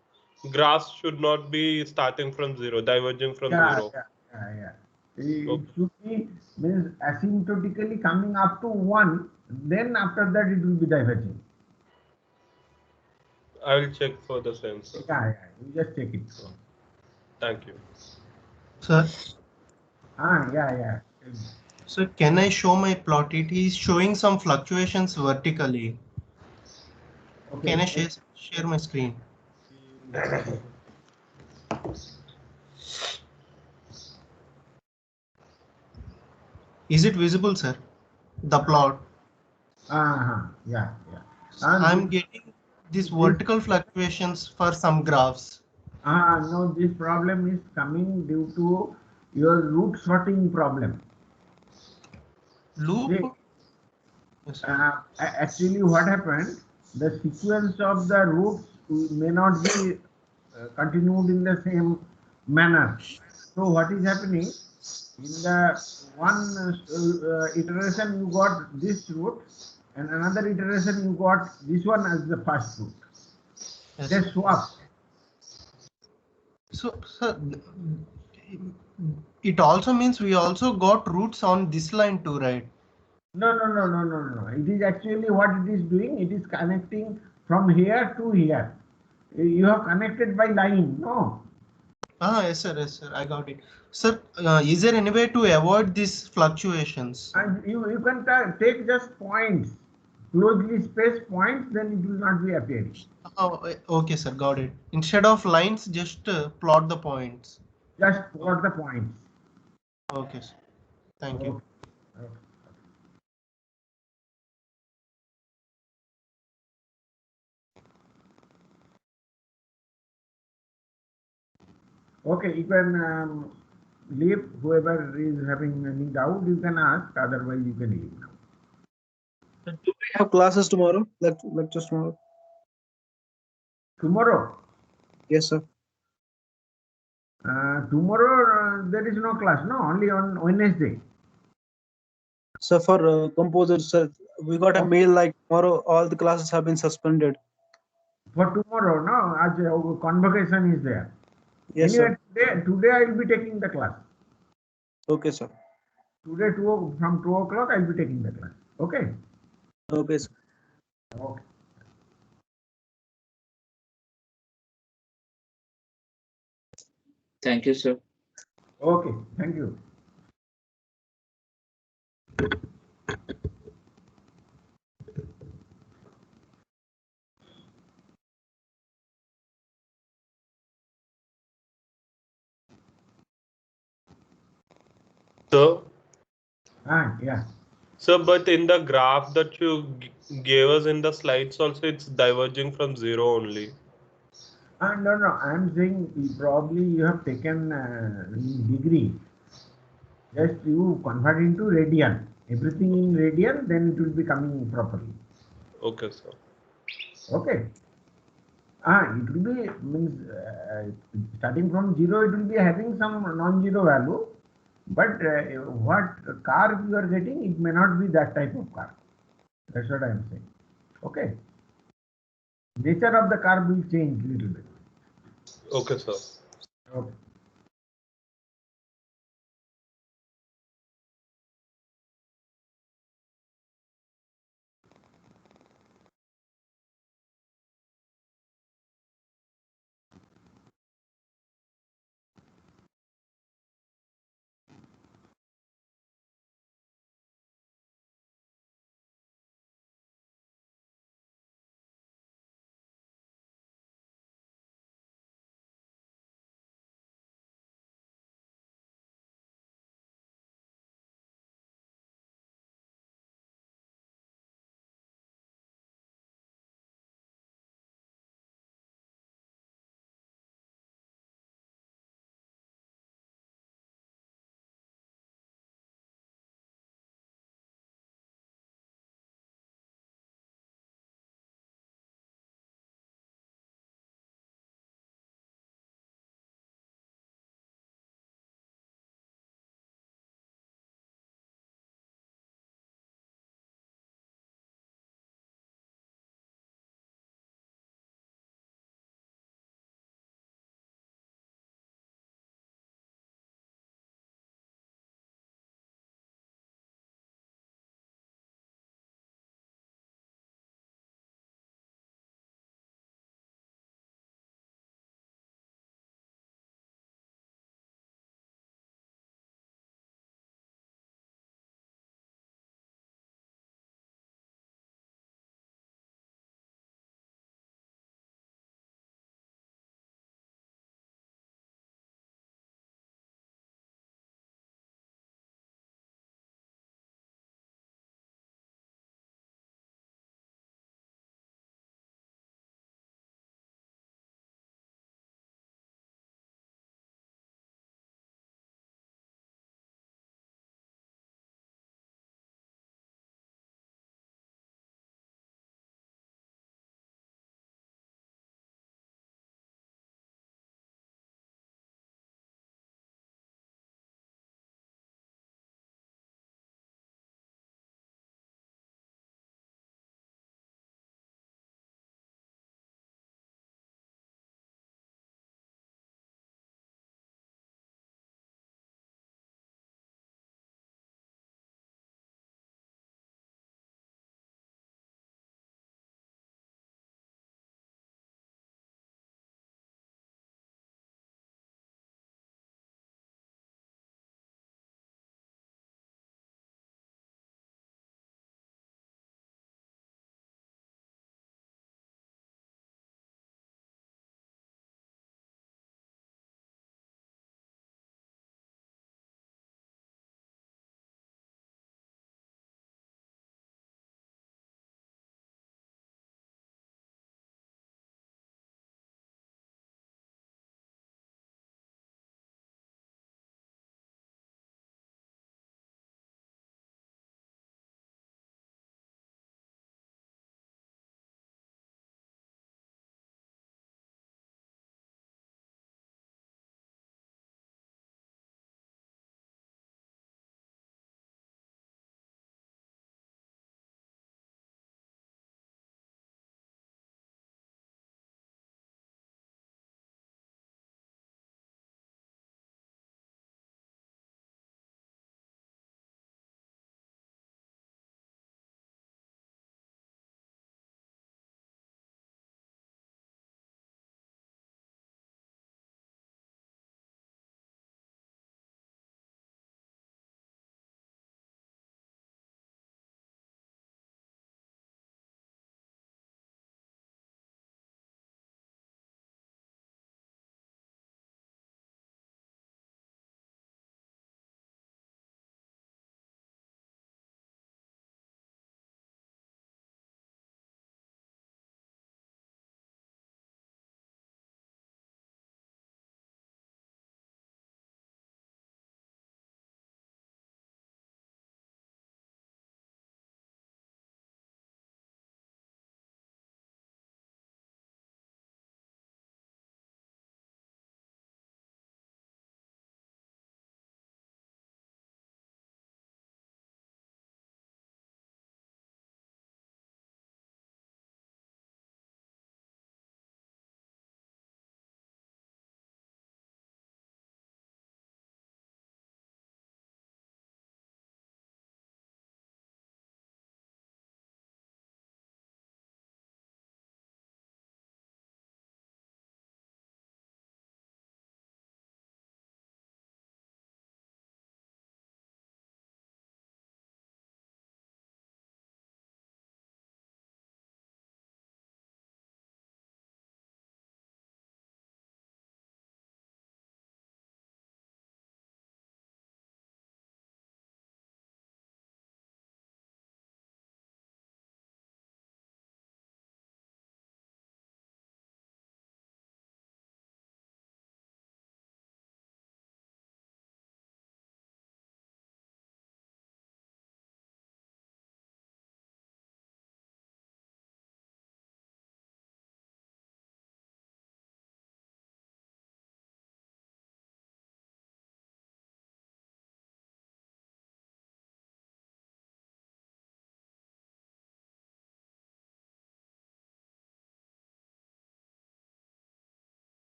graphs should not be starting from 0, diverging from 0. Yeah. It should be means asymptotically coming up to 1, then after that it will be diverging. I will check for the same, sir. Yeah, you just check it. Thank you. Sir. Yeah. So can I show my plot? It is showing some fluctuations vertically. Okay. Can I share my screen? Is it visible, sir? The plot. Yeah. I'm getting these vertical fluctuations for some graphs. No, this problem is coming due to your root sorting problem. Loop? Actually, what happened? The sequence of the roots may not be continued in the same manner. So what is happening? In the one iteration, you got this root, and another iteration, you got this one as the first root. Yes. They swap. So, sir, it also means we also got roots on this line too, right? No. It is actually what it is doing. It is connecting from here to here. You have connected by line, no? Yes, sir. I got it. Sir, is there any way to avoid these fluctuations? And you can take just points, closely spaced points, then it will not be appearing. Oh, okay, sir. Got it. Instead of lines, just plot the points. Just plot the points. Okay, sir. Thank you. Okay, you can leave. Whoever is having any doubt, you can ask. Otherwise, you can leave now. Do we have classes tomorrow? Lectures tomorrow? Tomorrow? Yes, sir. Tomorrow there is no class, no? Only on Wednesday. So for composers, sir, we got a mail like tomorrow all the classes have been suspended. For tomorrow, no? As convocation is there. Yes, anyway, sir. Today I will be taking the class. Okay, sir. Today from 2 o'clock I will be taking the class. Okay? Okay, sir. Okay. Thank you, sir. Okay, thank you. So, Yeah. so, but in the graph that you gave us in the slides also, it's diverging from 0 only. No, I'm saying probably you have taken in degree. Just you convert into radian. Everything in radian, then it will be coming properly. Okay, sir. Okay. It will be means starting from 0, it will be having some non-zero value. But what curve you are getting, it may not be that type of curve. That's what I am saying. Okay. Nature of the curve will change little bit. Okay, sir. Okay.